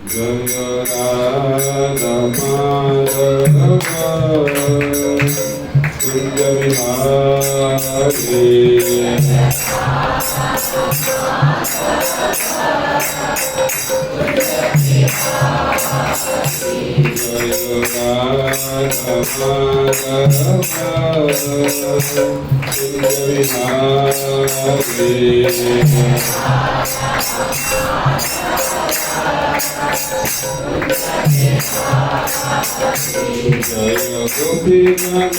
जय राधा माधव कुंज बिहारी जय राधा माधव कुंज बिहारी जय गोपीनाथ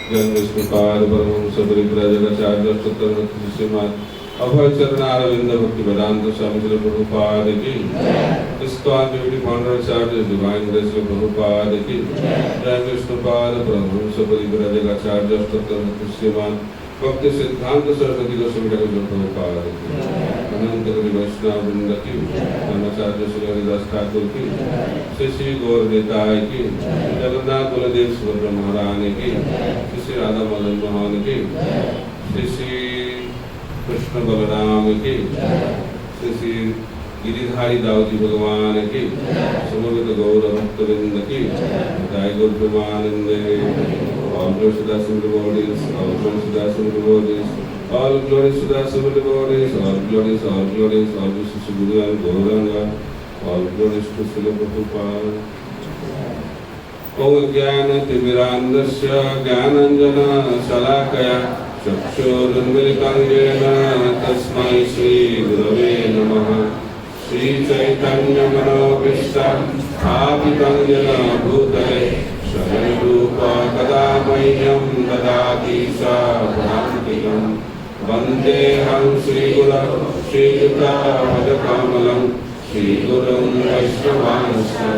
जन विष्णुपाद परमहंस परिव्राजकाचार्य सत्तर श्रीमान अभय चरण अरविंद भक्ति वेदांत स्वामी श्री प्रभुपाद की ISKCON beauty founder divine grace Prabhupada की जय विष्णुपाद परमहंस परिव्राजकाचार्य सत्तर श्रीमान भक्ति सिद्धांत सरस्वती गोस्वामी ठाकुर प्रभुपाद की अनंत कवि वैष्णव वृंद की ब्रह्मचार्य श्री हरिदास ठाकुर की श्री श्री गौर निताय की जगन्नाथ बलदेव सुभद्रा महारानी की श्री श्री राधा मदन मोहन की श्री श्री कृष्ण बलराम की श्री श्री गिरिधारी दाऊदी भगवान की समवेत गौर भक्तवृंद की जय गौर प्रेमानंदे all glories to the assembled bodies, all glories to the assembled bodies, all glories to the assembled bodies, all glories, all wishes to Guru and Gauranga, all glories to Srila Prabhupada. Om Jnana Timirandasya Jnananjana Salakaya Chakshurunmilitam Jena Tasmai Shri Gurave Namaha Shri Chaitanya Manobishtam Sthapitam Jena Bhutale Sharanrupa kada mahyam dadati sa bhaktikam Vandeham Shri Guru Shri Yuta Vajakamalam Shri Gurum Vaishnavanasya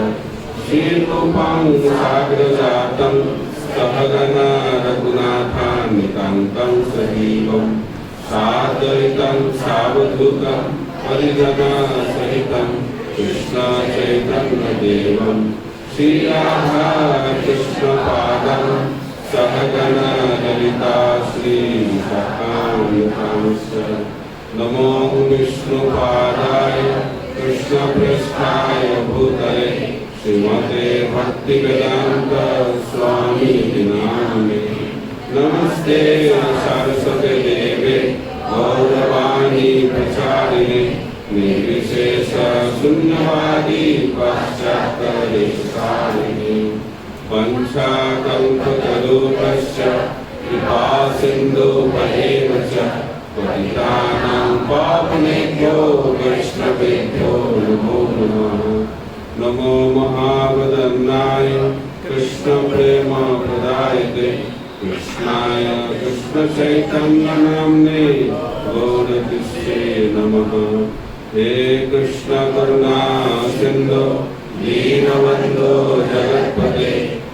Shri Rupam Sagrajatam Sahagana Raghunathan Nikantam Sahivam Sadhaitam Savadhutam Parijana Sahitam Krishna Chaitanya Devam Shri Radha Krishna Padam Sahagana Lalita Shri Sakam Namo Vishnu Padaya Krishna Prasthaya Bhutale Srimate Bhakti Vedanta Swami Dinamine Namaste Saraswate Deve Gauravani Pracharine Nirvishesha Sunyavadi Paschatyadesarini Panchakalpatarupasya Kripa Sindhu Padevacha Patitanam Pavanebhyo Vaishnavebhyo Namo Namaha Namo Mahavadannaya Krishna Prema Pradayate Krishnaya Krishna Chaitanya Namne Gauravishye Namaha He Krishna Karuna Sindhu Deenabandhu Jagatpate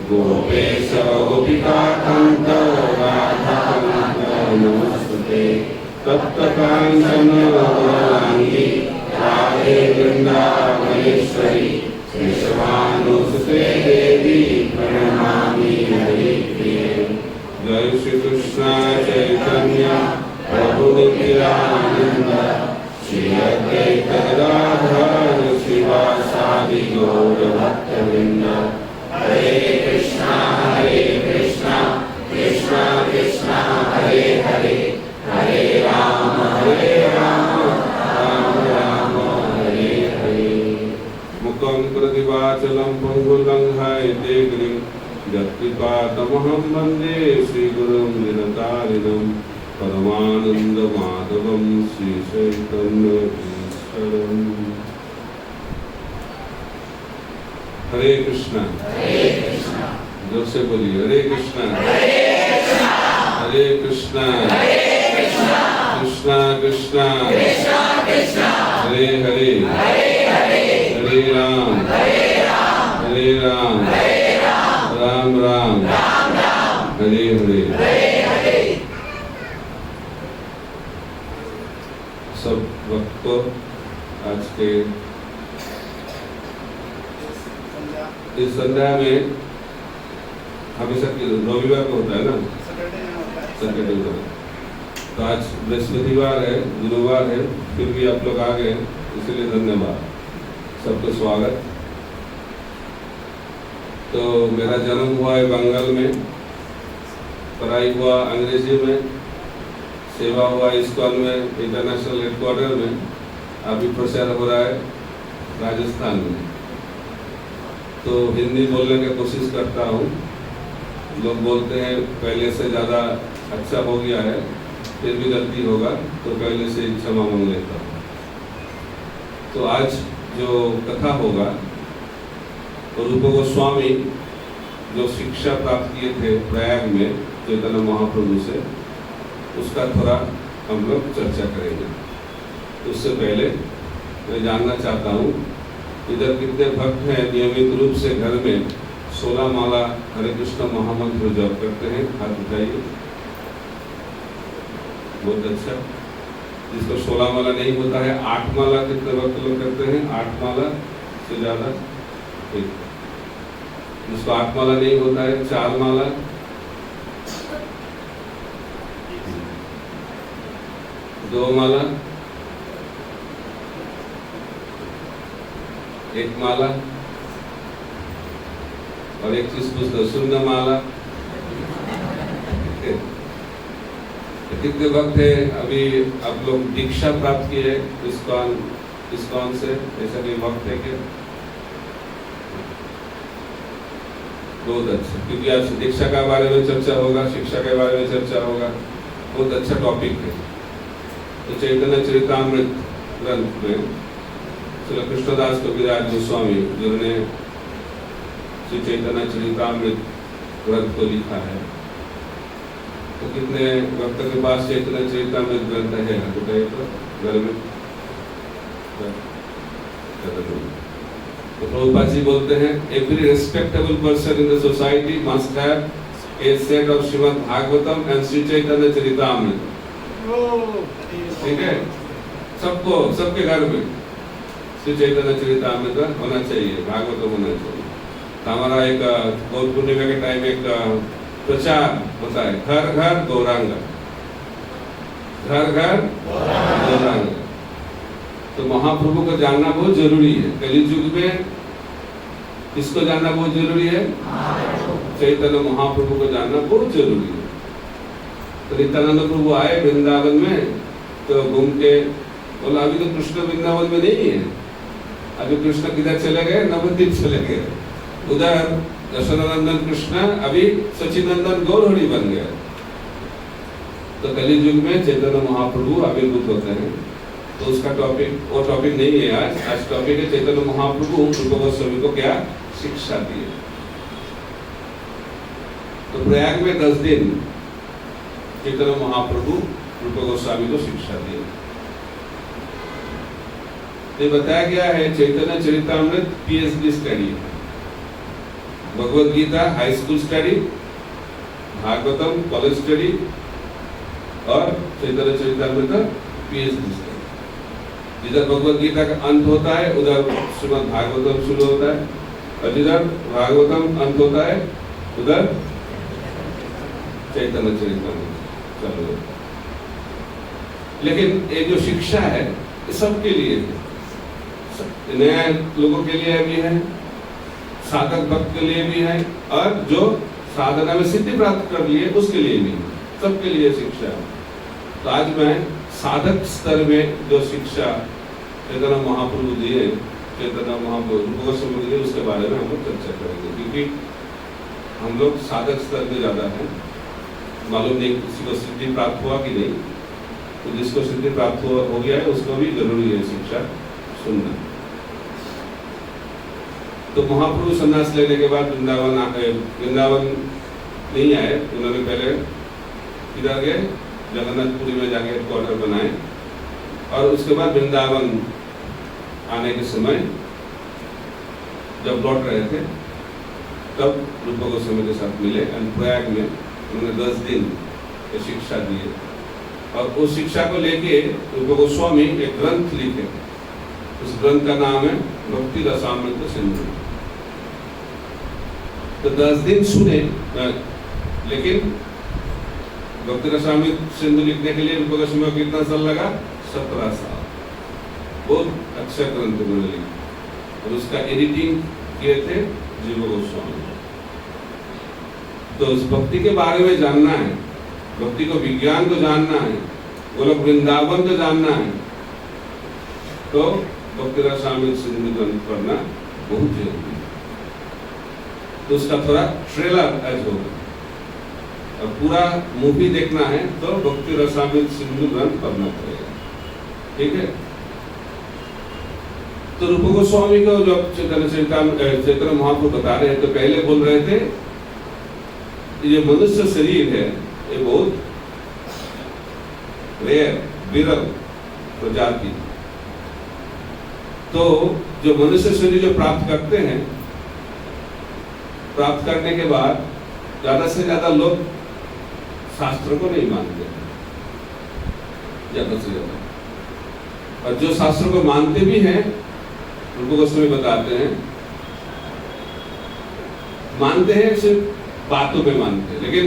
Gopesha Gopika Kanta Radha Kanta Namastute Tapta Kanchana Gaurangi Radhe Vrindavaneshwari Krishavannusute Devi Pranamami Hari Priye Jai Shri Krishna Chaitanya Prabhu Nityananda Shri Advaita Gadadhar Srivasadi Gaura Bhaktavrinda Hare Krishna Krishna Krishna Hare Hare Hare Rama Rama Rama Hare Hare Mukam Pratibhachalam Pangulanghaite Girim Jatkipatamaham Vande Shri Gurum Dinatarinam Paramananda Madhavam Shri Chaitanya Ishwaram Hare Krishna जोर से बोलिए हरे कृष्णा हरे कृष्णा कृष्णा कृष्णा हरे हरे हरे राम राम राम हरे हरे सब वक्त को आज के इस संध्या में हमेशा रविवार को होता है ना, सैटरडे को। तो आज बृहस्पतिवार है, गुरुवार है, फिर भी आप लोग आ गए, इसलिए धन्यवाद, सबको स्वागत। तो मेरा जन्म हुआ है बंगाल में, पढ़ाई हुआ अंग्रेजी में, सेवा हुआ इस्कॉन में, इंटरनेशनल हेडक्वार्टर में, अभी प्रचार हो रहा है राजस्थान में। तो हिंदी बोलने की कोशिश करता हूँ। लोग बोलते हैं पहले से ज़्यादा अच्छा हो गया है, फिर भी गलती होगा तो पहले से क्षमा मांग लेता हूँ। तो आज जो कथा होगा, रूप गोस्वामी जो शिक्षा प्राप्त किए थे प्रयाग में चैतन्य महाप्रभु से, उसका थोड़ा हम लोग चर्चा करेंगे। उससे पहले मैं जानना चाहता हूँ इधर कितने भक्त हैं नियमित रूप से घर में 16 माला हरे कृष्ण महामंत्र जप करते हैं? हाथ उठाइए। बहुत अच्छा। जिसको 16 माला नहीं होता है, 8 माला कितने भक्त लोग करते हैं? 8 माला से ज्यादा? ठीक। जिसको 8 माला नहीं होता है, 4 माला, 2 माला, 1 माला, और एक चीज पूछ दो, शून्य माला। कितने वक्त है अभी आप लोग दीक्षा प्राप्त किए इस्कॉन से? ऐसा कोई वक्त है क्या? बहुत अच्छा, क्योंकि आज दीक्षा के बारे में चर्चा होगा, शिक्षा के बारे में चर्चा होगा। बहुत अच्छा टॉपिक है। तो चैतन्य चरितामृत ग्रंथ में श्री कृष्णदास कविराज गोस्वामी जिन्होंने श्री चैतन्य चरितामृत ग्रंथ को लिखा है, तो कितने भक्तों के पास चैतन्य चरितामृत ग्रंथ है? बताइए तो घर में। तो प्रभुपाद जी बोलते हैं, every respectable person in the society must have a set of Shrimad Bhagavatam and Shri Chaitanya Charitamrita. ठीक है, सबको, सबके घर में श्री चैतन्य चरितामृत होना चाहिए, भागवतम होना चाहिए। तो हमारा एक बहुत पूर्णिमा के टाइम एक प्रचार होता है, घर घर गौरांग, घर घर गौरांग। तो महाप्रभु को जानना बहुत जरूरी है। कलियुग में किसको जानना बहुत जरूरी है? चैतन्य महाप्रभु को जानना बहुत जरूरी है। तो नित्यानंद प्रभु आए वृंदावन में, तो घूम के बोला अभी तो कृष्ण वृंदावन में नहीं है, अभी कृष्ण किधर चले गए? नवद्वीप चले गए। उधर यशोदानंदन कृष्ण अभी सचिनंदन गौरहरि बन गया। तो कलियुग में चैतन्य महाप्रभु आविर्भूत होते हैं। तो उसका टॉपिक, वो टॉपिक नहीं है आज टॉपिक है चैतन्य महाप्रभु रूप गोस्वामी को क्या शिक्षा दी। तो प्रयाग में 10 दिन चैतन्य महाप्रभु रूप गोस्वामी को शिक्षा दी। ये बताया गया है चैतन्य चरितामृत PhD स्टडी है, Bhagavad Gita high school study, Bhagavatam college study, और चैतन्य चरितामृत PhD स्टडी। जिधर भगवद गीता का अंत होता है उधर श्रीमद् भागवतम शुरू होता है, और जिधर भागवतम अंत होता है उधर चैतन्य चरितामृत चालू होता है। लेकिन ये जो शिक्षा है ये सबके लिए है, नए लोगों के लिए भी है, साधक भक्त के लिए भी है, और जो साधना में सिद्धि प्राप्त कर लिए उसके लिए भी, सबके लिए शिक्षा है। तो आज मैं साधक स्तर में जो शिक्षा चैतन्य महाप्रभु दिए, चैतन्य महाप्रभु गोस्वामी दिए, उसके बारे में हम लोग चर्चा करेंगे। क्योंकि हम लोग साधक स्तर पे ज्यादा है, मालूम नहीं किसी को सिद्धि प्राप्त हुआ कि नहीं। तो जिसको सिद्धि प्राप्त हो गया है उसको भी जरूरी है शिक्षा सुनना। तो महाप्रभु संन्यास लेने के बाद वृंदावन नहीं आए, उन्होंने पहले इधर गए जगन्नाथपुरी में जाके हेडक्वार्टर बनाए, और उसके बाद वृंदावन आने के समय जब लौट रहे थे तब रूप गोस्वामी के साथ मिले और प्रयाग में उन्होंने 10 दिन शिक्षा दिए। और उस शिक्षा को लेके रूप गोस्वामी एक ग्रंथ लिखे, उस ग्रंथ का नाम है भक्ति रसामृत सिंधु। तो 10 दिन सुने, लेकिन भक्ति रसामृत सिंधु लिखने के लिए रूप गोस्वामी को कितना साल लगा? 17 साल। बहुत अच्छा ग्रंथ उन्होंने लिखा, और उसका एडिटिंग किए थे जीव गोस्वामी। तो उस भक्ति के बारे में जानना है, भक्ति को, विज्ञान को जानना है, वो लोग वृंदावन को जानना है, तो भक्ति रसामृत सिंधु ग्रंथ पढ़ना बहुत जरूरी है। तो उसका थोड़ा ट्रेलर आज होगा, और पूरा मूवी देखना है तो भक्ति रसामृत सिंधु ग्रंथ पढ़ना पड़ेगा। ठीक है। तो रूप गोस्वामी को जब चैतन्य महाप्रभु बता रहे हैं, तो पहले बोल रहे थे ये मनुष्य शरीर है, ये बहुत रेयर, विरल प्रजाति। तो जो मनुष्य शरीर जो प्राप्त करते हैं, प्राप्त करने के बाद ज्यादा से ज्यादा लोग शास्त्र को नहीं मानते, ज्यादा से ज्यादा। और जो शास्त्र को मानते भी हैं, उनको गोस्वामी बताते हैं, मानते हैं सिर्फ बातों में मानते हैं, लेकिन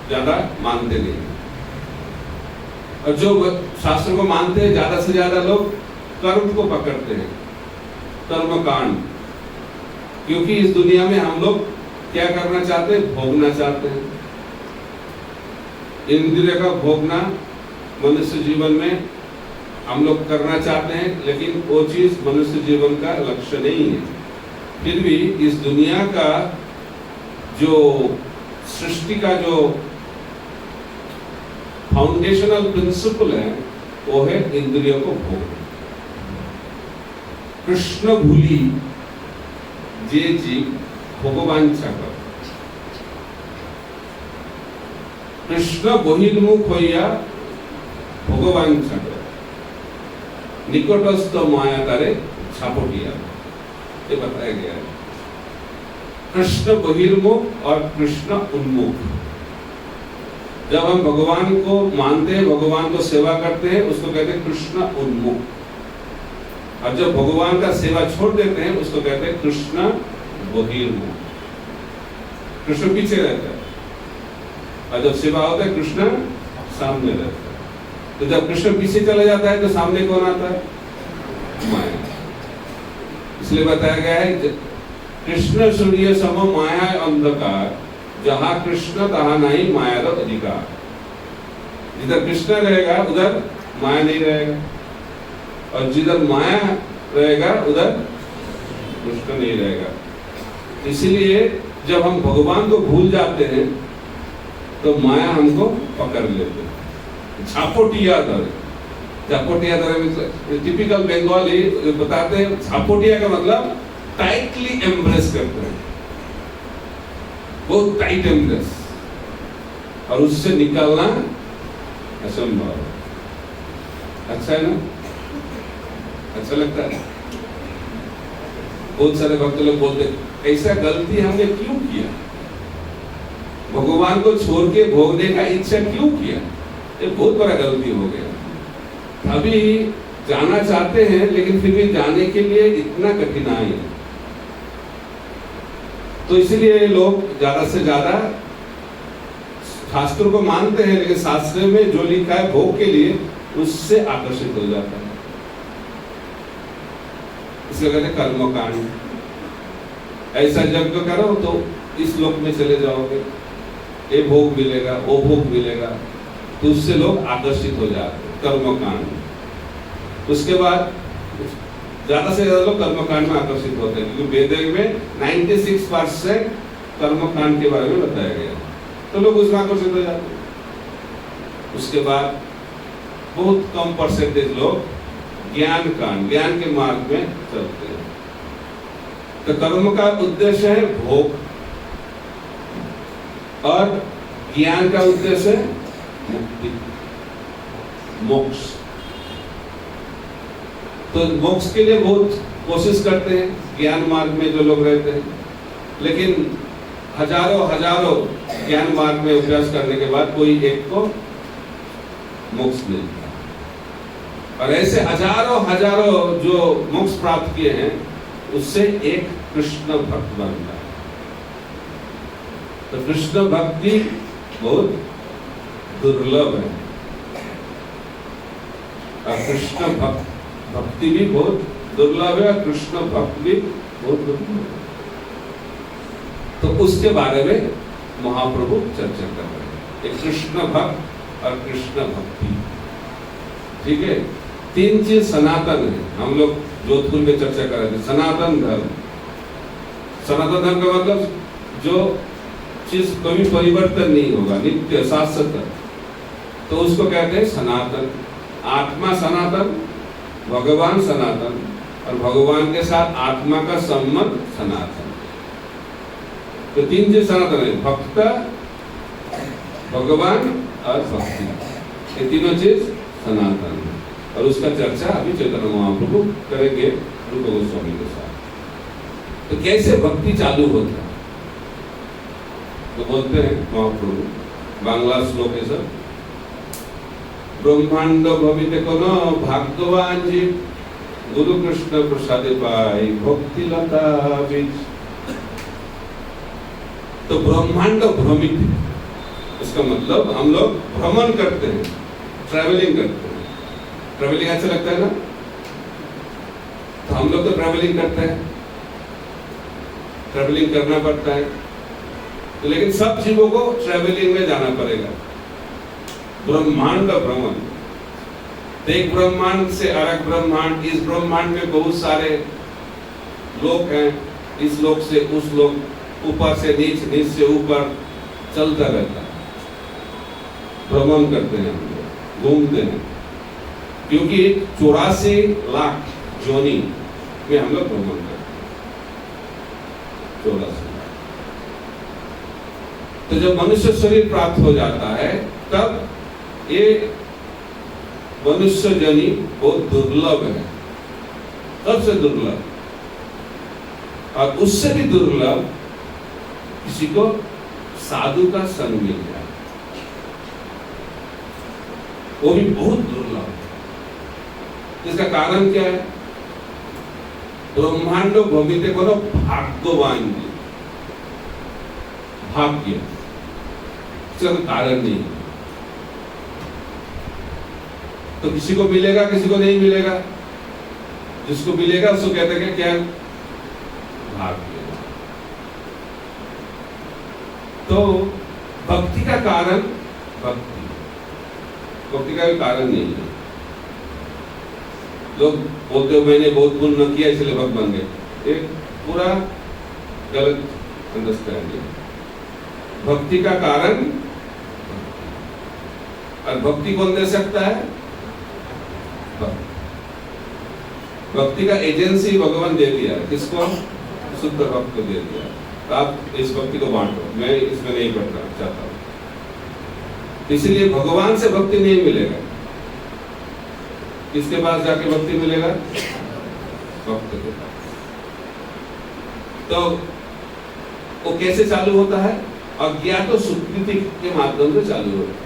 ज्यादा मानते नहीं। और जो शास्त्र को मानते हैं, ज्यादा से ज्यादा लोग कर्म को पकड़ते हैं, कर्म कांड। क्योंकि इस दुनिया में हम लोग क्या करना चाहते हैं? भोगना चाहते हैं। इंद्रिय का भोगना मनुष्य जीवन में हम लोग करना चाहते हैं, लेकिन वो चीज मनुष्य जीवन का लक्ष्य नहीं है। फिर भी इस दुनिया का जो सृष्टि का जो फाउंडेशनल प्रिंसिपल है, वो है इंद्रियों को भोगना। कृष्ण भूली जे जीव भगवान छाकर, कृष्ण बहिर्मुख होइया भगवान छाकर, निकटस्थ माया तारे छापोटिया, ये बताया गया है। कृष्ण बहिर्मुख और कृष्ण उन्मुख। जब हम भगवान को मानते हैं, भगवान को सेवा करते हैं, उसको कहते हैं कृष्ण उन्मुख। और जब भगवान का सेवा छोड़ देते हैं, उसको कहते हैं कृष्ण बहिर्मुख। कृष्ण पीछे रहता है और जब सेवा होता है, कृष्ण सामने रहता है। तो जब कृष्ण पीछे चला जाता है, तो सामने कौन आता है? माया। इसलिए बताया गया है, कृष्ण सूर्य सम माया अंधकार, जहां कृष्ण तहां नहीं माया का अधिकार। जिधर कृष्ण रहेगा उधर माया नहीं रहेगा, और जिधर माया रहेगा उधर कृष्ण नहीं रहेगा। इसलिए जब हम भगवान को भूल जाते हैं, तो माया हमको पकड़ लेते हैं। झापोटिया दर, झापोटिया दर मतलब टिपिकल बंगाली बताते हैं, झापोटिया का मतलब टाइटली एम्ब्रेस करते हैं, बहुत टाइट एम्ब्रेस, और उससे निकलना असंभव। अच्छा है ना? अच्छा लगता है? बहुत सारे भक्त लोग बोलते, ऐसा गलती हमने क्यों किया? भगवान को छोड़ के भोगने का इच्छा क्यों किया? ये बहुत बड़ा गलती हो गया। अभी जाना चाहते हैं, लेकिन फिर भी जाने के लिए इतना कठिनाई है। तो इसलिए लोग ज्यादा से ज्यादा शास्त्र को मानते हैं, लेकिन शास्त्र में जो लिखा है भोग के लिए, उससे आकर्षित हो जाता है। इसलिए कहते हैं कर्मकांड। ऐसा यज्ञ करो तो इस लोक में चले जाओगे, ये भोग मिलेगा, वो भोग मिलेगा, तो उससे लोग आकर्षित हो जाते हैं। कर्मकांड। उसके बाद ज्यादा से ज्यादा लोग कर्मकांड में आकर्षित होते हैं, क्योंकि वेद में 96% कर्मकांड के बारे में बताया गया, तो लोग उसमें आकर्षित हो जाते हैं। उसके बाद बहुत कम परसेंटेज लोग ज्ञान कांड, ज्ञान के मार्ग में चलते हैं। तो कर्म का उद्देश्य है भोग, और ज्ञान का उद्देश्य है मुक्ति, मोक्ष। तो मोक्ष के लिए बहुत कोशिश करते हैं ज्ञान मार्ग में जो लोग रहते हैं, लेकिन हजारों ज्ञान मार्ग में अभ्यास करने के बाद कोई एक को मोक्ष मिलता है। और ऐसे हजारों जो मोक्ष प्राप्त किए हैं, उससे एक कृष्ण भक्त बनता है। तो कृष्ण भक्ति बहुत दुर्लभ है, और कृष्ण भक्ति भी बहुत दुर्लभ है, और कृष्ण भक्त भी बहुत दुर्लभ है। तो उसके बारे में महाप्रभु चर्चा कर रहे हैं, एक कृष्ण भक्त और कृष्ण भक्ति। ठीक है, तीन चीज सनातन है। हम लोग जोधपुर में चर्चा कर रहे थे, सनातन धर्म। सनातन धर्म का मतलब जो चीज कभी परिवर्तन नहीं होगा, नित्य शाश्वत, तो उसको कहते हैं सनातन। आत्मा सनातन, भगवान सनातन, और भगवान के साथ आत्मा का संबंध सनातन। तो तीन चीज सनातन है, भक्त, भगवान और भक्ति, ये तीनों चीज सनातन है। और उसका चर्चा अभी चैतन्य महाप्रभु करेंगे रूप गोस्वामी के साथ। तो कैसे भक्ति चालू होता है? तो बोलते हैं महाप्रभु, बांग्ला श्लोक है सर, ब्रह्मांड भविते कोनो भाग्यवान जीव गुरु कृष्ण प्रसादे पाई भक्ति लता बीज। तो ब्रह्मांड भ्रमित है, इसका मतलब हम लोग भ्रमण करते हैं, ट्रैवलिंग करते हैं। ट्रैवलिंग अच्छा लगता है ना? तो हम लोग तो ट्रैवलिंग करते हैं, ट्रैवलिंग करना पड़ता है। तो लेकिन सब जीवों को ट्रैवलिंग में जाना पड़ेगा, ब्रह्मांड भ्रमण। तो एक ब्रह्मांड से अलग ब्रह्मांड, इस ब्रह्मांड में बहुत सारे लोक हैं, इस लोक से उस लोक, ऊपर से नीच, नीच से ऊपर चलता रहता है। भ्रमण करते हैं हम लोग, घूमते हैं, क्योंकि 84 लाख जोनी में हम लोग भ्रमण करते हैं। 84 लाख। तो जब मनुष्य शरीर प्राप्त हो जाता है तब ये मनुष्य जनी बहुत दुर्लभ है, सबसे दुर्लभ। और उससे भी दुर्लभ किसी को साधु का संग मिल जाए, वो भी बहुत दुर्लभ। इसका कारण क्या है? ब्रह्मांड भविते को भाग्यवान, भाग्य, इसका कोई कारण नहीं। तो किसी को मिलेगा, किसी को नहीं मिलेगा। जिसको मिलेगा उसको कहते हैं क्या? भाग्य। तो भक्ति का कारण, भक्ति का कोई कारण नहीं है। लोग बोलते हो मैंने बहुत पुण्य किया इसलिए भक्त बन गए, एक पूरा गलत अंडरस्टैंडिंग। भक्ति का कारण, और भक्ति कौन दे सकता है? भक्ति का एजेंसी भगवान दे दिया। किसको? शुद्ध भक्त को दे दिया। तो आप इस भक्ति को बांटो, मैं इसमें नहीं पढ़ना चाहता हूं। इसलिए भगवान से भक्ति नहीं मिलेगा। किसके पास जाके भक्ति मिलेगा? भक्त के पास। तो वो कैसे चालू होता है? अज्ञात सुकृति के माध्यम से चालू होता है।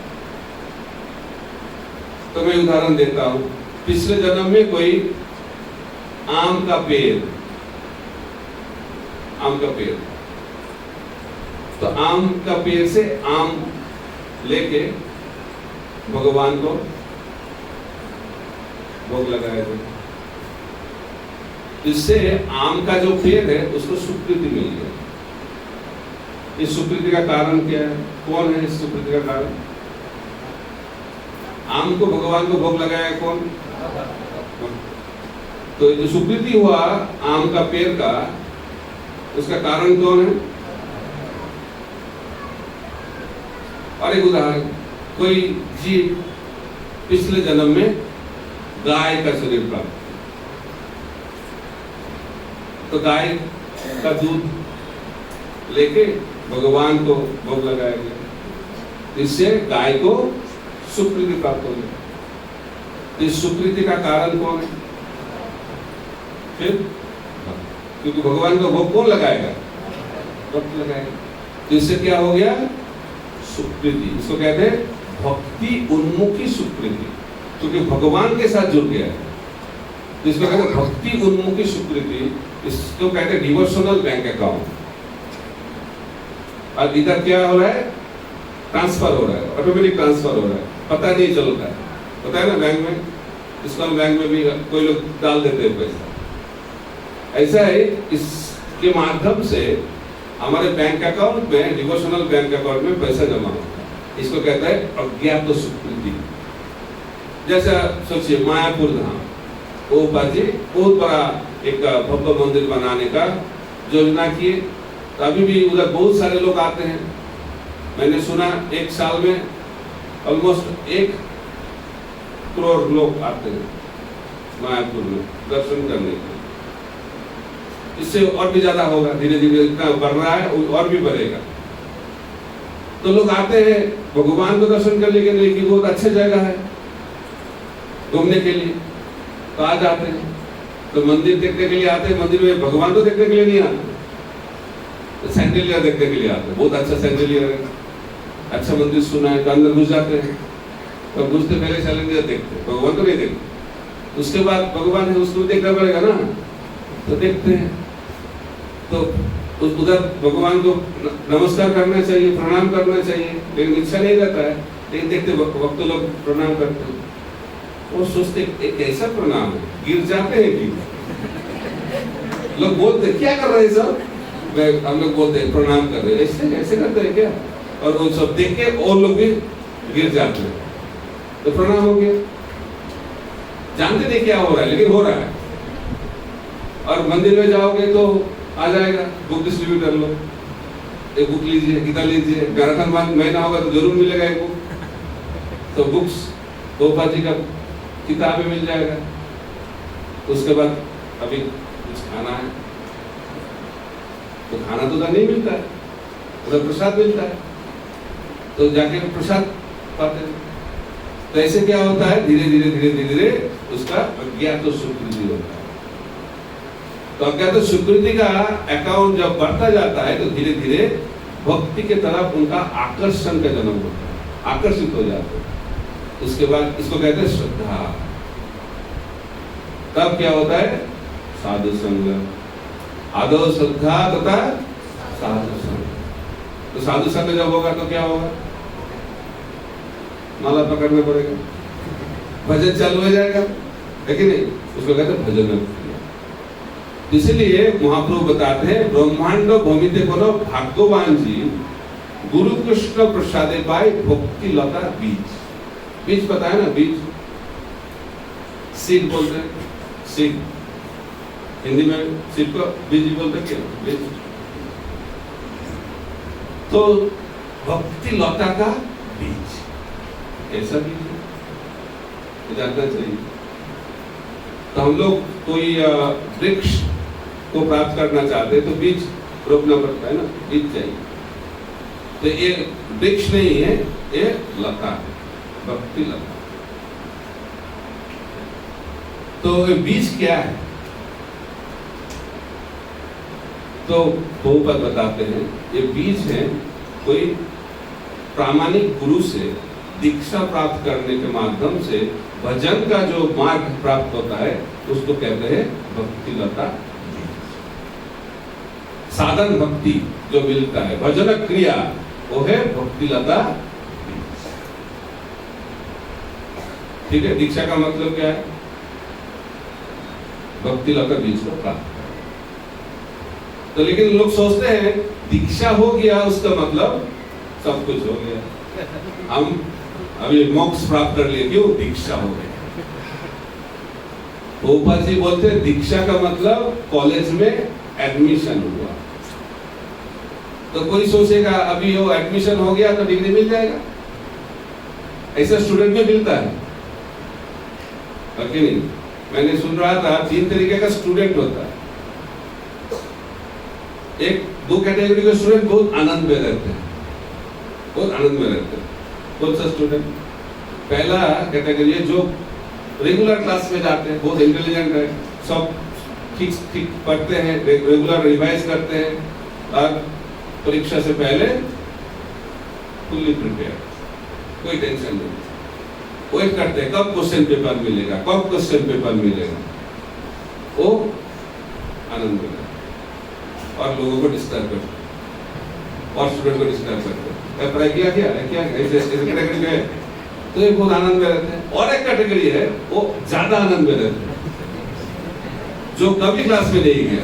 तो मैं उदाहरण देता हूं। पिछले जन्म में कोई आम का पेड़, तो आम का पेड़ से आम लेके भगवान को भोग लगाया गया। इससे आम का जो पेड़ है उसको सुकृति मिल गया। इस सुकृति का कारण क्या है? कौन है इस सुकृति का कारण? आम को भगवान को भोग लगाया कौन? तो जो सुकृति हुआ आम का पेड़ का, उसका कारण कौन है? और एक उदाहरण, कोई जीव पिछले जन्म में गाय का शरीर प्राप्त, तो गाय का दूध लेके भगवान को भोग लगाया गया। इससे गाय को सुकृति प्राप्त हो गई। इस सुकृति का कारण कौन है? फिर क्योंकि भगवान को भोग कौन लगाएगा? भक्त लगाएगा। तो इससे क्या हो गया? सुकृति। इसको कहते हैं भक्ति उन्मुखी सुकृति, क्योंकि भगवान के साथ जुड़ गया है। तो इसको कहते हैं भक्ति उन्मुखी सुकृति। इसको कहते हैं डिवोशनल बैंक अकाउंट। और इधर क्या हो रहा है? ट्रांसफर हो रहा है, ऑटोमेटिक ट्रांसफर हो रहा है, पता नहीं चलता है। पता है ना बैंक में, इसको बैंक में भी कोई लोग डाल देते हैं पैसा। ऐसा है, इसके माध्यम से हमारे बैंक अकाउंट में, डिवोशनल बैंक अकाउंट में पैसा जमा होता है। इसको कहता है अज्ञात सुकृति। जैसा सोचिए मायापुर धाम, वो बाजी बहुत बड़ा एक भव्य मंदिर बनाने का योजना किए। तो अभी भी उधर बहुत सारे लोग आते हैं। मैंने सुना एक साल में ऑलमोस्ट 1 करोड़ लोग आते हैं मायापुर में दर्शन करने के लिए। इससे और भी ज्यादा होगा, धीरे धीरे इतना बढ़ रहा है और भी बढ़ेगा। तो लोग आते हैं भगवान को दर्शन करने के लिए कि बहुत अच्छा जगह है घूमने के लिए, तो आ जाते हैं। तो मंदिर देखने के लिए आते हैं, मंदिर में भगवान को देखने के लिए नहीं आते, तो सैंडलियर देखने के लिए आते हैं। बहुत अच्छा सैंडलियर है, अच्छा मंदिर सुना है, तो अंदर घुस जाते हैं। तो घुसते पहले सैंडलियर देखते हैं, भगवान को नहीं देखते। उसके बाद भगवान है उसको देखना पड़ेगा ना, तो देखते हैं। तो उधर भगवान को नमस्कार करना चाहिए, प्रणाम करना चाहिए, लेकिन इच्छा नहीं रहता है। लेकिन देखते वक्त तो लोग प्रणाम करते हैं, वो सोचते एक ऐसा प्रणाम है, गिर जाते हैं कि लोग बोलते क्या कर रहे हैं सब, हम लोग बोलते हैं प्रणाम कर रहे हैं, ऐसे ऐसे करते हैं क्या, और वो सब देख के और लोग भी गिर जाते हैं, तो प्रणाम हो गया। जानते नहीं क्या हो रहा है, लेकिन हो रहा है। और मंदिर में जाओगे तो आ जाएगा, बुक डिस्ट्रीब्यूट कर लो, एक बुक लीजिए, किताब लीजिए, मैराथन महीना होगा तो जरूर मिलेगा एक बुक। तो बुक्स गोपा जी का किताबें मिल जाएगा। उसके बाद अभी कुछ खाना है, तो खाना तो नहीं मिलता है, उधर प्रसाद मिलता है, तो जाके प्रसाद पाते हैं। तो ऐसे क्या होता है, धीरे धीरे धीरे धीरे उसका अज्ञात सुकृति होता है। तो अज्ञात सुकृति का अकाउंट जब बढ़ता जाता है तो धीरे धीरे भक्ति के तरफ उनका आकर्षण का जन्म होता है, आकर्षित हो जाते हैं। उसके बाद इसको कहते हैं श्रद्धा। तब क्या होता है, साधु संग, आदो श्रद्धा तथा साधु संग। तो साधु संग जब होगा तो क्या होगा, माला पकड़ना पड़ेगा, भजन चालू हो जाएगा, है कि नहीं, उसको कहते हैं भजन। इसलिए महाप्रभु बताते हैं ब्रह्मांड भूमिते कोनो भाग्यवान जी गुरु कृष्ण प्रसादे पाए भक्ति लता बीज। बीज पता है ना, बीज सीड बोलते हैं, सीड हिंदी में सीड को बीज बोलते हैं, क्या बीज। तो भक्ति लता का बीज, ऐसा बीज जानना चाहिए। तो हम लोग कोई वृक्ष को प्राप्त करना चाहते हैं तो बीज रोपना पड़ता है ना, बीज चाहिए। तो ये वृक्ष नहीं है, ये लता है, भक्ति लता। तो ये बीज क्या है, तो बहुपद बताते हैं ये बीज है कोई प्रामाणिक गुरु से दीक्षा प्राप्त करने के माध्यम से भजन का जो मार्ग प्राप्त होता है उसको कहते हैं भक्ति लता। साधन भक्ति जो मिलता है, भजन क्रिया, वो है भक्ति लता। ठीक है, दीक्षा का मतलब क्या है, भक्ति लता बीज को प्राप्त। तो लेकिन लोग सोचते हैं दीक्षा हो गया उसका मतलब सब कुछ हो गया, हम अभी मोक्ष प्राप्त कर लिए, क्यों, दीक्षा हो गई। गोपाल जी बोलते हैं दीक्षा का मतलब कॉलेज में एडमिशन हुआ। तो कोई सोचेगा अभी वो एडमिशन हो गया तो डिग्री मिल जाएगा, ऐसा स्टूडेंट में मिलता है कि नहीं। मैंने सुन रहा था 3 तरीके का स्टूडेंट होता है। एक 2 कैटेगरी के स्टूडेंट बहुत आनंद में रहते हैं, बहुत आनंद में रहते हैं। कौन सा स्टूडेंट, पहला कैटेगरी है जो रेगुलर क्लास में जाते हैं, बहुत इंटेलिजेंट है, सब ठीक ठीक पढ़ते हैं, रेगुलर रिवाइज करते हैं और परीक्षा से पहले फुल्ली प्रिपेयर, कोई टेंशन नहीं, वेट करते हैं कब क्वेश्चन पेपर मिलेगा, कब क्वेश्चन पेपर मिलेगा, वो आनंद में और लोगों को डिस्टर्ब करते हैं और स्टूडेंट को डिस्टर्ब करते हैं, पढ़ाई किया क्या ऐसे कैटेगरी में, तो ये बहुत आनंद में रहते हैं। और एक कैटेगरी है वो ज्यादा आनंद में रहते हैं, जो कभी क्लास में नहीं गया,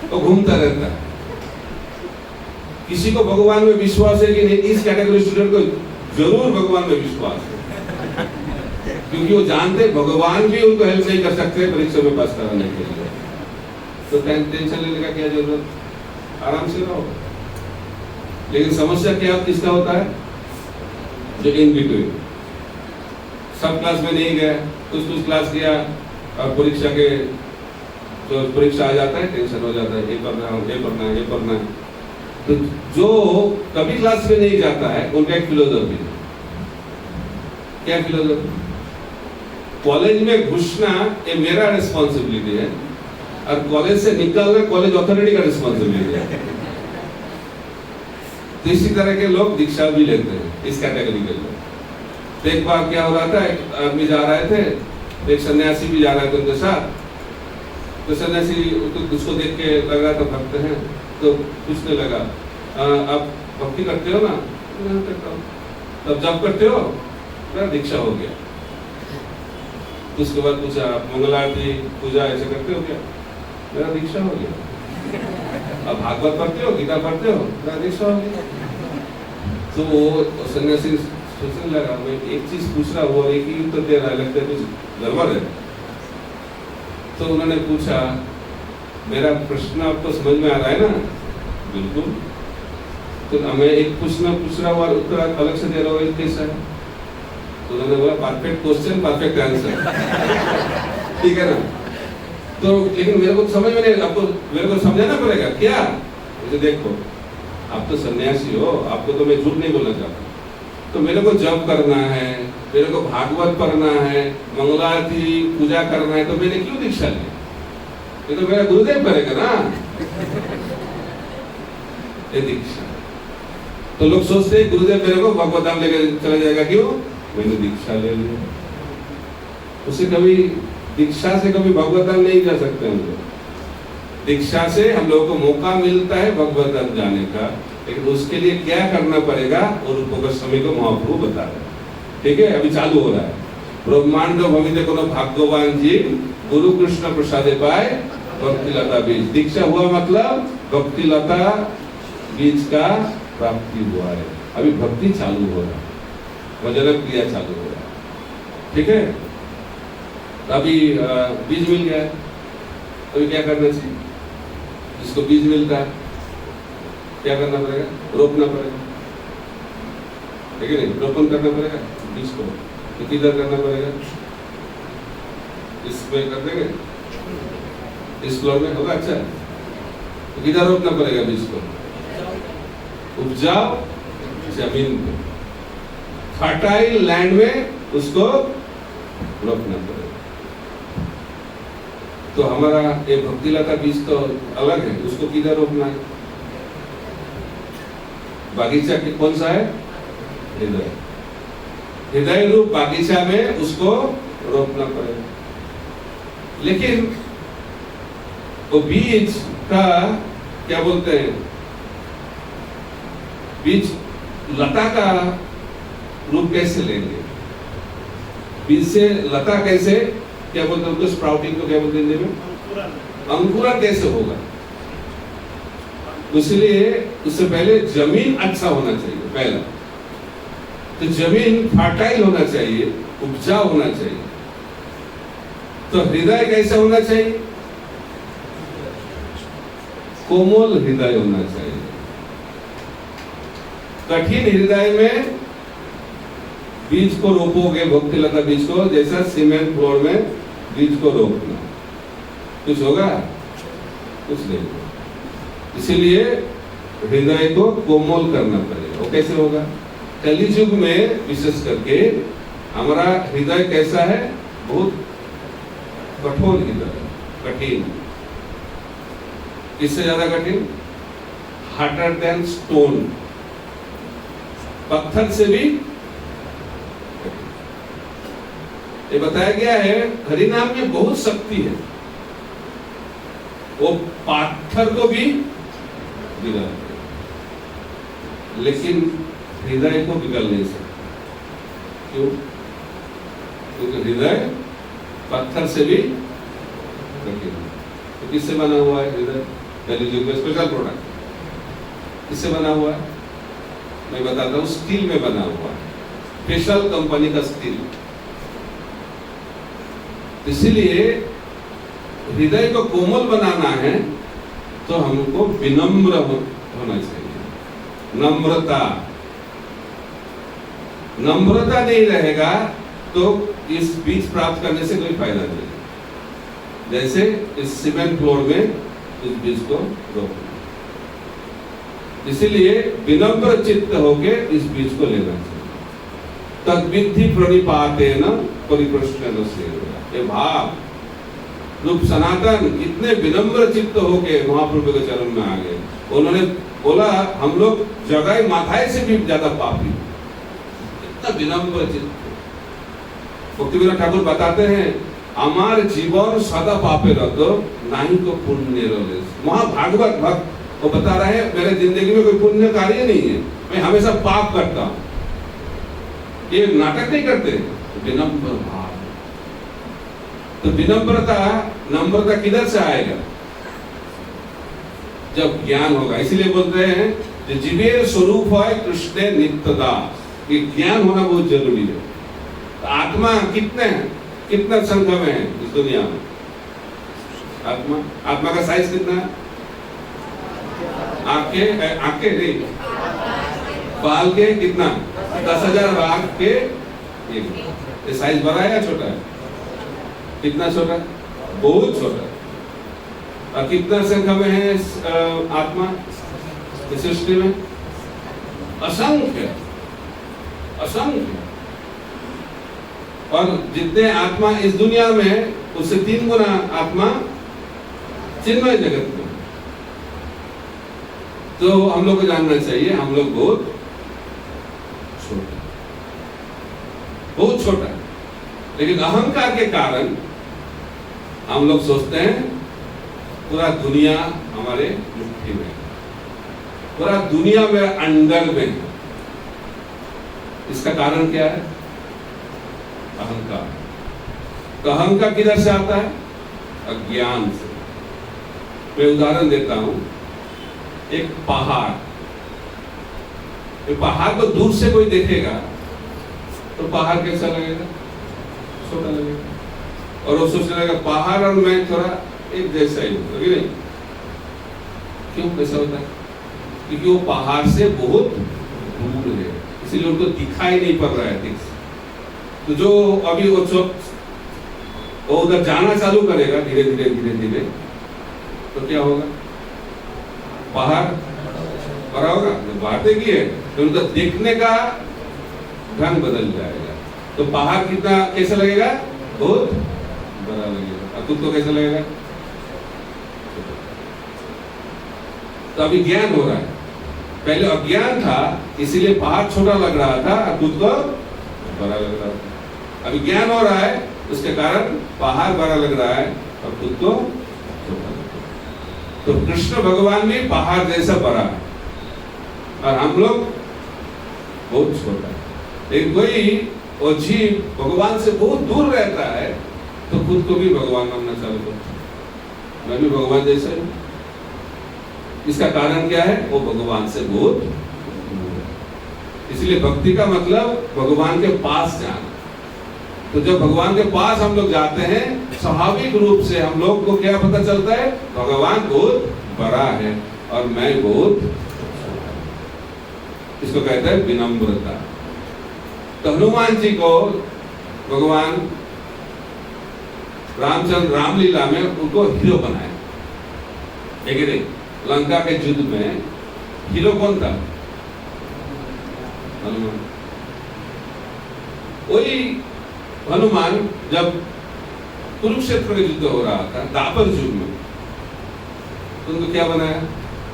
वो घूमता रहता है। किसी को भगवान में विश्वास है कि नहीं, इस कैटेगरी स्टूडेंट को जरूर भगवान में विश्वास है, क्योंकि वो जानते भगवान भी उनको हेल्प नहीं कर सकते परीक्षा में पास कराने के लिए। तो टेंशन लेने का क्या जरूरत, आराम से रहो। लेकिन समस्या क्या किसका होता है, जो इन बिटवीन, सब क्लास में नहीं गया, कुछ क्लास किया और परीक्षा के जो परीक्षा आ जाता है टेंशन हो जाता है, ये पढ़ना है, ये पढ़ना है, ये पढ़ना है, तो जो कभी क्लास में नहीं जाता है उनका एक फिलोसफी है। क्या फिलोसफी? कॉलेज में घुसना ये मेरा रिस्पॉन्सिबिलिटी है और कॉलेज से निकलना कॉलेज अथॉरिटी का रिस्पॉन्सिबिलिटी है। तो इसी तरह के लोग दीक्षा भी लेते हैं, इस कैटेगरी के लोग। तो एक बार क्या हो रहा था, एक आदमी जा रहे थे, एक सन्यासी भी जा रहे थे उनके साथ। तो सन्यासी उसको देख के लग रहा था भक्त हैं, तो पूछने लगा आप भक्ति करते हो ना? मैं करता हूँ। तब जब करते हो? मेरा दीक्षा हो गया। तो उसके बाद पूछा आप मंगल आरती पूजा ऐसे करते हो क्या? मेरा दीक्षा हो गया। अब भागवत पढ़ते हो, गीता पढ़ते हो? मेरा दीक्षा हो गया। तो वो सन्यासी सोचने लगा मैं एक चीज पूछ रहा हूँ और एक ही उत्तर दे रहा है, लगता है कुछ गड़बड़ है। तो उन्होंने पूछा मेरा प्रश्न आपको समझ में आ रहा है ना? बिल्कुल। तो मैं एक प्रश्न पूछ रहा हूँ और उत्तर अलग से दे रहा हूँ, कैसा है? तो उन्होंने बोला परफेक्ट क्वेश्चन परफेक्ट आंसर। ठीक है ना? तो लेकिन मेरे को समझ में नहीं, आपको मेरे को समझाना पड़ेगा क्या? जैसे देखो आप तो सन्यासी हो, आपको तो मैं झूठ नहीं बोलना चाहता। तो मेरे को जप करना है, मेरे को भागवत पढ़ना है, मंगलारती पूजा करना है, तो मैंने क्यों दीक्षा ली? ये तो मेरा गुरुदेव करेगा ना। ये दीक्षा। तो लोग सोचते हैं गुरुदेव मेरे को भगवत धाम लेकर चला जाएगा, क्यों? मैंने दीक्षा ले ली। उसे कभी दीक्षा से कभी भगवत धाम नहीं जा सकते हम लोग। दीक्षा से हम लोगों को मौका मिलता है भगवत धाम जाने का, लेकिन उसके लिए क्या करना पड़ेगा और रूप गोस्वामी को महाप्रभु बता रहे हैं। ठीक है, अभी चालू हो रहा है। ब्रह्मांड भविते कोनो भाग्यवान जी गुरु कृष्ण प्रसादे पाए भक्ति लता बीज। दीक्षा हुआ मतलब भक्ति लता बीज का प्राप्ति हुआ है। अभी भक्ति चालू हो रहा है, वजन क्रिया चालू हो रहा है। ठीक है, अभी बीज मिल गया है, अभी क्या करना चाहिए? जिसको बीज मिलता है क्या करना पड़ेगा? रोपना पड़ेगा, ठीक है नहीं? रोपण करना पड़ेगा बीज को। तो किधर करना पड़ेगा? इसमें कर देंगे, इस फ्लोर में होगा। अच्छा, तो किधर रोपना पड़ेगा बीज को? उपजाऊ जमीन पे, फर्टाइल लैंड में उसको रोपना पड़ेगा। तो हमारा ये भक्ति लता बीज तो अलग है, उसको किधर रोपना है? बागीचा कौन सा है? हृदय। हृदय रूप बागीचा में उसको रोपना पड़ेगा। लेकिन वो बीज का क्या बोलते हैं, बीज लता का रूप कैसे लेंगे? बीज से लता कैसे, क्या बोलते हैं उनको, स्प्राउटिंग को क्या बोलते हैं हिंदी में? अंकुरण कैसे होगा? इसलिए उससे पहले जमीन अच्छा होना चाहिए पहला। तो जमीन फर्टाइल होना चाहिए, उपजाऊ होना चाहिए। तो हृदय कैसा होना चाहिए? कोमल हृदय होना चाहिए। कठिन हृदय में बीज को रोपोगे, भक्ति लता बीज को, जैसा सीमेंट फ्लोर में बीज को रोपना, कुछ होगा? कुछ नहीं होगा। इसीलिए हृदय को कोमल करना पड़ेगा। वो कैसे होगा? कलियुग में विशेष करके हमारा हृदय कैसा है? बहुत कठोर हृदय, कठिन। किससे ज्यादा कठिन? हार्डर देन स्टोन, पत्थर से भी। ये बताया गया है हरिनाम में बहुत शक्ति है, वो पत्थर को भी गिरा, लेकिन हृदय को पिघल नहीं सकता। क्यों? क्योंकि हृदय पत्थर से भी कठिन है। तो किससे बना हुआ है हृदय? कलियुग में स्पेशल प्रोडक्ट किससे बना हुआ है? मैं बताता हूँ, स्टील में बना हुआ है, स्पेशल कंपनी का स्टील। इसलिए हृदय को कोमल बनाना है तो हमको विनम्र होना चाहिए। नम्रता नहीं रहेगा तो इस बीज प्राप्त करने से कोई फायदा नहीं। जैसे इस सीमेंट फ्लोर में इस बीज को रोपना, इसीलिए विनम्र चित्त होके इस बीज को लेना चाहिए। तद्विधि प्रणिपातेन परिप्रश्नेन सेवया। ये भाव रूप सनातन कितने विनम्र चित्त होके महाप्रभु के चरण में आ गए। उन्होंने बोला हम लोग जगाई माथाई से भी ज्यादा पापी, इतना विनम्र चित्त। भक्तिविनोद ठाकुर बताते हैं हमारे जीवन सदा पापे रहते नहीं को पुण्य रोले। महाभागवत भक्त वो बता रहे हैं मेरे जिंदगी में कोई पुण्य कार्य नहीं है, मैं हमेशा पाप करता हूं। ये नाटक नहीं करते, विनम्र भाव। तो विनम्रता नम्रता किधर से आएगा? जब ज्ञान होगा। इसीलिए बोलते हैं कि जीवेर स्वरूप है कृष्ण नित्यदा। ये ज्ञान होना बहुत जरूरी है। तो आत्मा कितना संख्या में है इस दुनिया में? आत्मा का साइज कितना है? आके नहीं, बाल के कितना 10,000 बाल के ये साइज बड़ा है या छोटा है? कितना छोटा है? बहुत छोटा है। और कितना संख्या में है आत्मा इस सृष्टि में? असंख्य असंख्य। और जितने आत्मा इस दुनिया में उससे 3 गुना आत्मा चिन्मय जगत में। तो हम लोग को जानना चाहिए हम लोग बहुत छोटा है। लेकिन अहंकार के कारण हम लोग सोचते हैं पूरा दुनिया हमारे मुट्ठी में, पूरा दुनिया मेरा अंडर में है। इसका कारण क्या है? अहंकार। तो अहंकार किधर से आता है? अज्ञान से। मैं उदाहरण देता हूं, एक पहाड़, पहाड़ को दूर से कोई देखेगा तो पहाड़ कैसा लगेगा? छोटा लगेगा। और वो सोचने लगेगा पहाड़ और मैं थोड़ा एक जैसा ही होगा कि नहीं? क्यों कैसा होता है? क्योंकि वो पहाड़ से बहुत दूर है, इसीलिए उनको दिखाई नहीं पड़ रहा है ठीक से। तो जो अभी वो उधर जाना चालू करेगा धीरे धीरे धीरे धीरे, तो क्या होगा? पहाड़ बड़ा होगा। बात की है तो उनका देखने का ढंग बदल जाएगा। तो पहाड़ कितना कैसा लगेगा? बहुत बड़ा लगेगा। और खुद को कैसा लगेगा? तो अभी ज्ञान हो रहा है, पहले अज्ञान था इसीलिए पहाड़ छोटा लग रहा था और खुद को बड़ा लग रहा था। अभी ज्ञान हो रहा है उसके कारण पहाड़ बड़ा लग रहा है और खुद को छोटा लग रहा है। तो कृष्ण भगवान भी पहाड़ जैसा बड़ा है और हम लोग बहुत छोटा है। लेकिन कोई वो जीव भगवान से बहुत दूर रहता है तो खुद को भी भगवान मानना चालू करता है, मैं भी भगवान जैसा हूं। इसका कारण क्या है? वो भगवान से बहुत दूर है। इसलिए भक्ति का मतलब भगवान के पास जाना। तो जब भगवान के पास हम लोग जाते हैं स्वाभाविक रूप से हम लोग को क्या पता चलता है? भगवान बहुत बड़ा है और मैं बहुत छोटा। इसको कहते हैं विनम्रता। तो हनुमान जी को भगवान रामचंद्र रामलीला में उनको हीरो बनाया। देखिए लंका के युद्ध में हीरो कौन था? हनुमान। वही हनुमान जब कुरुक्षेत्र का युद्ध हो रहा था द्वापर युग में, तो उनको क्या बनाया?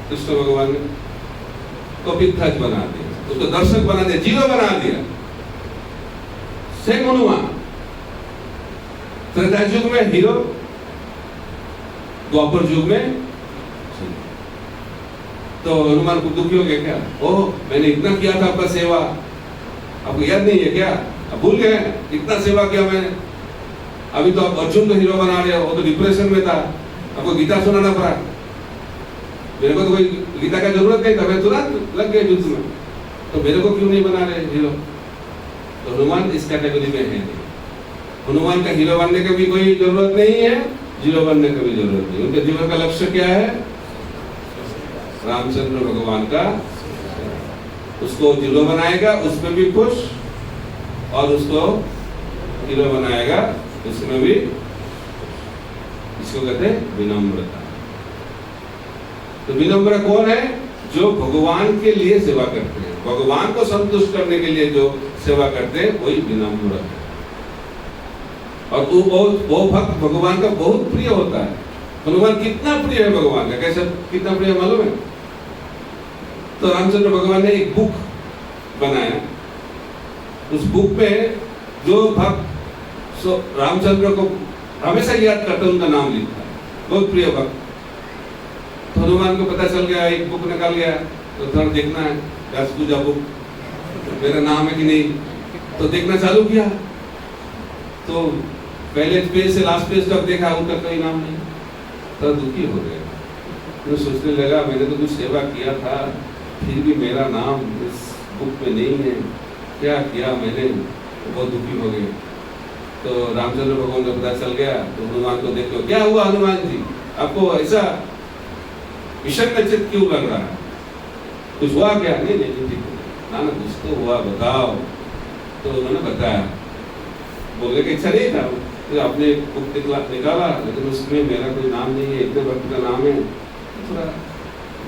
कृष्ण भगवान ने कपिध्वज बना दिया, उसको दर्शक बना दिया, जीरो बना दिया। सेम हनुमान त्रेता युग में हीरो, द्वापर युग में। तो हनुमान को दुखी हो गया क्या? ओह मैंने इतना किया था आपका सेवा, आपको याद नहीं है क्या? अब भूल गए? इतना सेवा किया मैंने। अभी तो आप अर्जुन को हीरो बना रहे हो, वो तो डिप्रेशन में था, आपको गीता सुनाना पड़ा। मेरे को तो कोई गीता का जरूरत नहीं था, मैं तुरंत लग गया युद्ध में, तो मेरे को क्यों नहीं बना रहे हीरो? तो हनुमान इस कैटेगरी में है नहीं। हनुमान का हीरो बनने का भी कोई जरूरत नहीं है, जीरो बनने का भी जरूरत नहीं। उनके जीवन का लक्ष्य क्या है? रामचंद्र भगवान का, उसको जीरो बनाएगा उसमें भी खुश, और उसको हीरो बनाएगा उसमें भी। इसको कहते हैं विनम्रता। तो विनम्र कौन है? जो भगवान के लिए सेवा करते हैं, भगवान को संतुष्ट करने के लिए जो सेवा करते हैं वही विनम्र है। और वो भक्त भगवान का बहुत प्रिय होता है। हनुमान कितना प्रिय है भगवान का, कैसे कितना प्रिय मालूम है? तो रामचंद्र भगवान ने एक बुक बनाया, उस बुक में जो भक्त रामचंद्र को हमेशा याद करते उनका नाम लिखा है, बहुत प्रिय भक्त। तो हनुमान को पता चल गया, एक बुक निकाल गया, तो थोड़ा देखना है व्यास पूजा बुक, मेरा नाम है कि नहीं, तो देखना चालू किया। तो पहले पेज से लास्ट पेज तक देखा, उनका कोई नाम नहीं, तो दुखी हो गया। तो सोचने लगा मैंने तो कुछ सेवा किया था, फिर भी मेरा नाम इस बुक में नहीं है, क्या किया मैंने, तो बहुत दुखी हो गए। तो रामचंद्र भगवान को पता चल गया, तो हनुमान को देखो, क्या हुआ हनुमान जी, आपको ऐसा विषम चित्त क्यों लग रहा है, कुछ हुआ क्या? नहीं नहीं ठीक है ना, कुछ तो हुआ, बताओ। तो उन्होंने बताया, बोलने की इच्छा नहीं था, तो आपने बुक निकाला, लेकिन उसमें मेरा कोई नाम नहीं है, इतने भक्त का नाम है, थोड़ा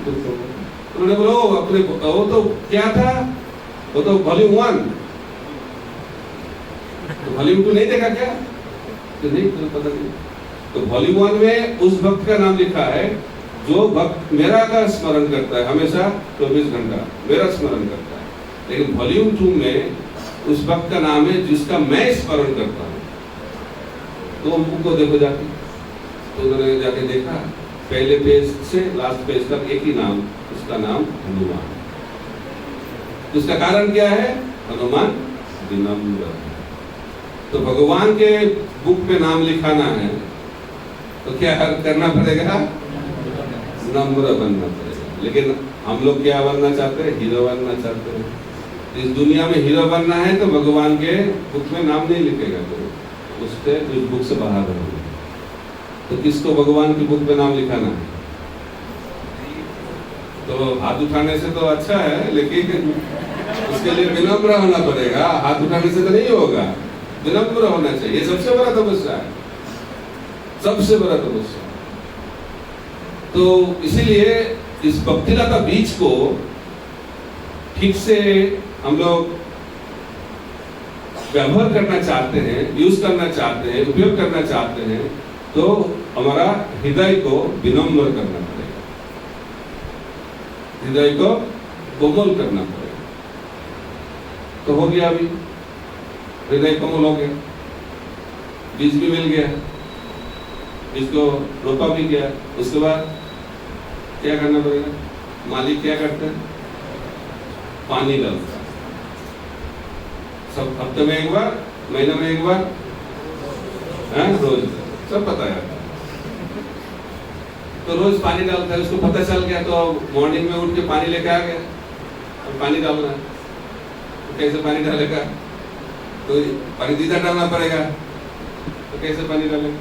दुख हो गया। उन्होंने बोला अपने वो तो क्या था, वो तो वॉल्यूम 1, तो वॉल्यूम 2 नहीं देखा क्या? तो नहीं, तो पता नहीं। तो वॉल्यूम 1 में उस भक्त का नाम लिखा है जो भक्त मेरा का स्मरण करता है, हमेशा 24 घंटा मेरा स्मरण करता है। लेकिन वॉल्यूम 2 में उस भक्त का नाम है जिसका मैं स्मरण करता हूँ। तो हम बुक को देखो जाके, तो उन्होंने जाके देखा, पहले पेज से लास्ट पेज तक एक ही नाम, उसका नाम हनुमान। उसका कारण क्या है? हनुमान विनम्र। तो भगवान के बुक में नाम लिखाना है तो क्या करना पड़ेगा? नम्र बनना पड़ेगा। लेकिन हम लोग क्या बनना चाहते हैं? हीरो बनना चाहते हैं। इस दुनिया में हीरो बनना है तो भगवान के बुक में नाम नहीं लिखेगा, तो उससे उस बुक से बाहर रहेंगे। तो किसको भगवान की बुक में नाम लिखाना है? तो हाथ उठाने से तो अच्छा है, लेकिन उसके लिए विनम्र होना पड़ेगा। हाथ उठाने से तो नहीं होगा, विनम्र होना चाहिए। सबसे बड़ा तपस्या है, सबसे बड़ा तपस्या। तो इसीलिए इस भक्तिलता बीज को ठीक से हम लोग व्यवहार करना चाहते हैं, यूज करना चाहते हैं, उपयोग करना चाहते हैं, तो हमारा हृदय को विनम्र करना पड़ेगा, हृदय को कोमल करना पड़ेगा। तो हो गया, अभी हृदय कोमल हो गया, बीज भी मिल गया, इसको रोपा भी गया। उसके बाद क्या करना पड़ेगा? मालिक क्या करते हैं? पानी डालता है, सब हफ्ते में एक बार, महीने में एक बार, रोज, सब पता है। तो रोज पानी डालता है, उसको पता चल गया, तो मॉर्निंग में उठ के पानी लेके आ गया, और पानी डालना है। तो कैसे पानी डालेगा? तो पानी दीदा डालना पड़ेगा, तो कैसे पानी डालेगा?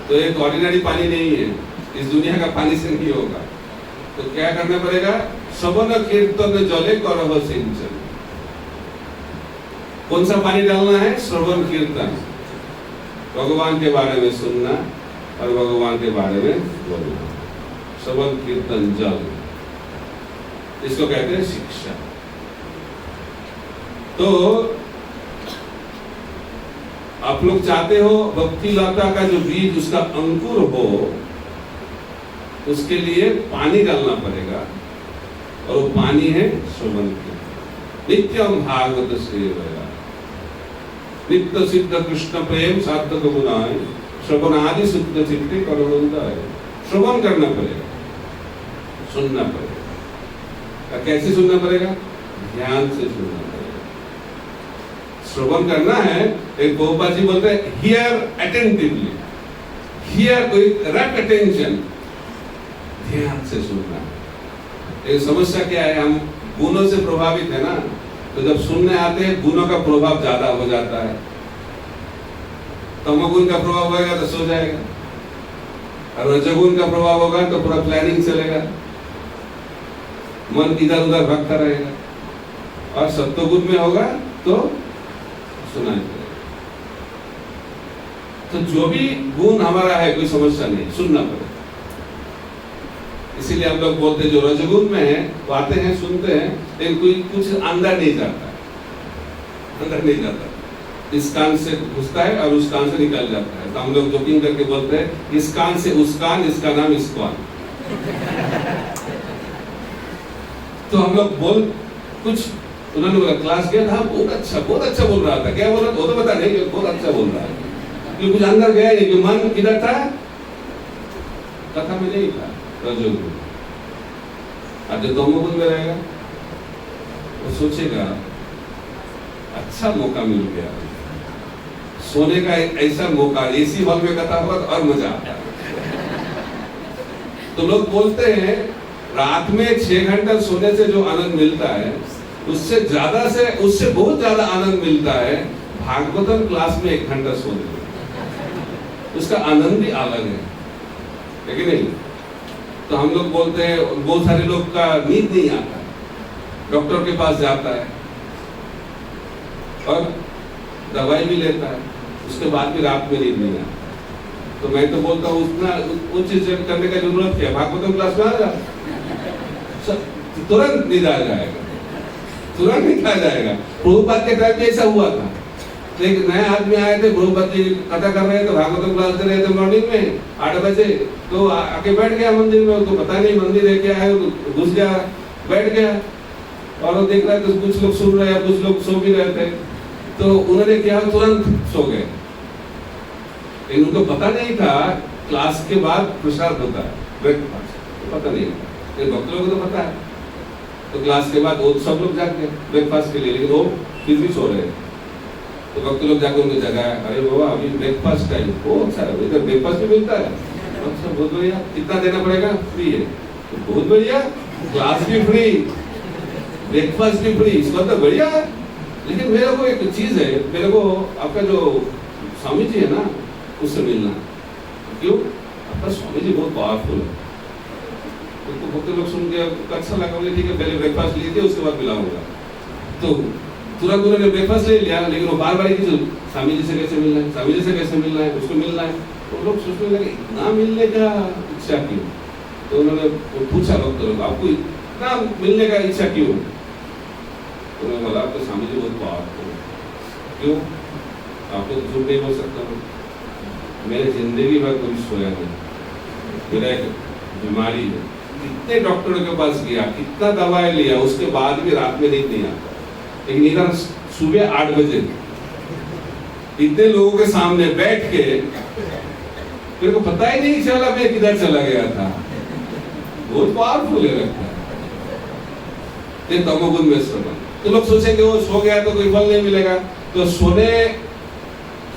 तो एक ऑर्डिनरी पानी नहीं है, इस दुनिया का पानी से नहीं होगा। तो क्या करना पड़ेगा? श्रवण कीर्तन जले करह सिंचन। कौन सा पानी डालना है? श्रवण कीर्तन, भगवान के बारे में सुनना और भगवान के बारे में बोलना। श्रवण कीर्तन जल, इसको कहते हैं शिक्षा। तो आप लोग चाहते हो भक्ति लता का जो बीज उसका अंकुर हो, उसके लिए पानी डालना पड़ेगा, और वो पानी है श्रवण कीर्तन। नित्यम भागवत सेवया, नित्य सिद्ध कृष्ण प्रेम सार्थक गुणाय, श्रवण आदि शुद्ध चित्ते करुणाय। श्रवण करना पड़ेगा, सुनना पड़ेगा। कैसे सुनना पड़ेगा? ध्यान से सुनना पड़ेगा। श्रवण करना है, एक गोपाल जी बोलते हैं here attentively, here with wrapped attention, ध्यान से सुनना। एक समस्या क्या है, हम गुणों से प्रभावित है ना, तो जब सुनने आते हैं गुणों का प्रभाव ज्यादा हो जाता है। तमोगुण का प्रभाव होगा तो सो जाएगा, और रजोगुण का प्रभाव होगा तो पूरा प्लानिंग चलेगा, मन इधर उधर भटकता रहेगा, और सत्वगुण में होगा तो सुनाई पड़ेगा। तो जो भी गुण हमारा है कोई समस्या नहीं, सुनना पड़ेगा। इसीलिए हम लोग बोलते हैं जो रजोगुण में है वो आते हैं, सुनते हैं, लेकिन कोई कुछ अंदर नहीं जाता, अंदर नहीं जाता। इस कान से घुसता है और उस कान से निकल जाता है। तो हम लोग जोकिंग करके बोलते हैं इस कान से उस कान, इसका नाम इस्कॉन। तो हम लोग बोल कुछ, उन्होंने बोला क्लास गया था, बहुत अच्छा बोल रहा था। क्या बोला वो तो पता नहीं, बहुत अच्छा बोल रहा है, क्योंकि कुछ अंदर गया नहीं। कि मन किधर था? कथा में नहीं था, रजोगुण। आज जो तमोगुण में रहेगा वो सोचेगा अच्छा मौका मिल गया, सोने का एक ऐसा मौका, एसी हॉल में कथा हुआ तो और मजा आता है। तो लोग बोलते हैं रात में 6 घंटा सोने से जो आनंद मिलता है उससे बहुत ज्यादा आनंद मिलता है भागवतम क्लास में 1 घंटा सोने में। उसका आनंद भी अलग है कि नहीं? तो हम लोग बोलते हैं बहुत सारे लोग का नींद नहीं आता, डॉक्टर के पास जाता है और दवाई भी लेता है, उसके बाद भी रात में नींद नहीं आता। तो मैं तो बोलता हूँ उतना वो चीज करने का जरूरत क्या? भागवतम क्लास में आ जा, तुरंत नींद आ जाएगा, तुरंत नींद आ जाएगा। प्रभुपाद के टाइम में ऐसा हुआ था। एक नए आदमी आए थे, प्रभुपाद जी कथा कर रहे थे, भागवतम क्लास दे रहे थे मॉर्निंग में 8 बजे। तो आके बैठ गया मंदिर में, उसको पता नहीं मंदिर है क्या है, घुस गया, बैठ गया और वो देख रहा है तो कुछ लोग सुन रहे हैं, कुछ लोग सो भी रहे थे। तो उन्होंने क्या, तुरंत सो गए। लेकिन उनको पता नहीं था क्लास के बाद प्रसाद होता है, ब्रेकफास्ट, पता नहीं था। लेकिन भक्त लोगों को तो पता है। तो क्लास के बाद वो सब लोग जाग गए ब्रेकफास्ट के लिए, लेकिन वो फिर भी सो रहे। तो भक्त लोग जाके उनको जगाया, अरे बाबा अभी ब्रेकफास्ट टाइम। ओ अच्छा, इधर ब्रेकफास्ट भी मिलता है? अच्छा बहुत बढ़िया, कितना देना पड़ेगा? फ्री है। तो बहुत बढ़िया, क्लास भी फ्री, ब्रेकफास्ट भी फ्री, इसका तो बढ़िया है। लेकिन मेरे को एक चीज है, मेरे को आपका जो स्वामी जी है ना उससे मिलना। क्यों? आपका स्वामी जी बहुत पावरफुल है। तो भक्त लोग सुन के अच्छा लगा, बोले ठीक है पहले ब्रेकफास्ट लीजिए उसके बाद मिलाऊंगा। तो तुरंत उन्होंने ब्रेकफास्ट ले लिया, लेकिन वो बार बार की स्वामी जी से कैसे मिलना है, स्वामी जी से कैसे मिलना है, उसको मिलना है। तो लोग सोचने लगे इतना मिलने का इच्छा क्यों? तो उन्होंने पूछा भक्त लोग, आपको इतना मिलने का इच्छा क्यों? तो मैं बोला आपको स्वामी जी बहुत पावरफुल। क्यों? आपको झूठ नहीं बोल सकता हूँ, मेरे जिंदगी भर कोई सोया नहीं, मेरा एक बीमारी है। कितने डॉक्टरों के पास गया, कितना दवाई लिया, उसके बाद भी रात में नींद नहीं आता। लेकिन इधर सुबह 8 बजे इतने लोगों के सामने बैठ के मेरे को पता ही नहीं चला मैं किधर चला गया था। बहुत पावरफुल है लगता है ये तमोगुण में श्रवण। तो लोग सोचेंगे वो सो गया तो कोई फल नहीं मिलेगा। तो सोने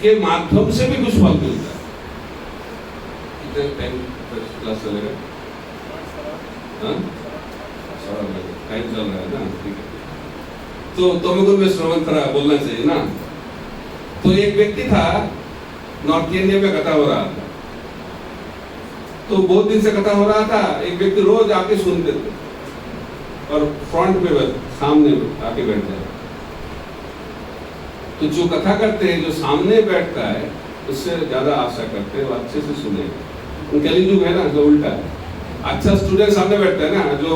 के माध्यम से भी कुछ फल मिलता है। कितने टाइम क्लास चलेगा? टाइम चल रहा है ना, ठीक है। तो तमोगुण में श्रवण करा बोलना चाहिए ना। तो एक व्यक्ति था, नॉर्थ इंडिया में कथा हो रहा था। तो बहुत दिन से कथा हो रहा था। एक व्यक्ति रोज आके सुनते थे और फ्रंट पे सामने आके बैठ जाए। तो जो कथा करते हैं, जो सामने बैठता है, उससे ज्यादा आशा करते हैं वो अच्छे से सुनेगा। कलियुग है ना, जो उल्टा है। अच्छा स्टूडेंट सामने बैठता है ना, जो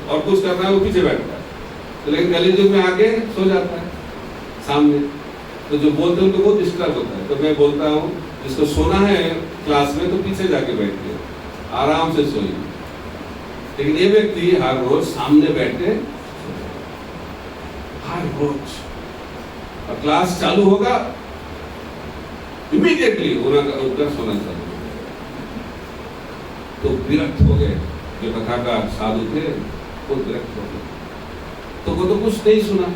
और कुछ करना है वो पीछे बैठता है। तो लेकिन कलियुग में आगे सो जाता है सामने। तो जो बोलते हैं उनको बहुत डिस्टर्ब होता है। तो मैं बोलता हूँ जिसको सोना है क्लास में तो पीछे जाके बैठिए, आराम से सोइए। लेकिन ये व्यक्ति हर रोज सामने बैठे, हर रोज, और क्लास चालू होगा इमीडिएटली उनका सोना चालू। तो विरक्त हो गए, जो कथा का साधु थे वो विरक्त हो गए। तो वो तो कुछ नहीं सुना,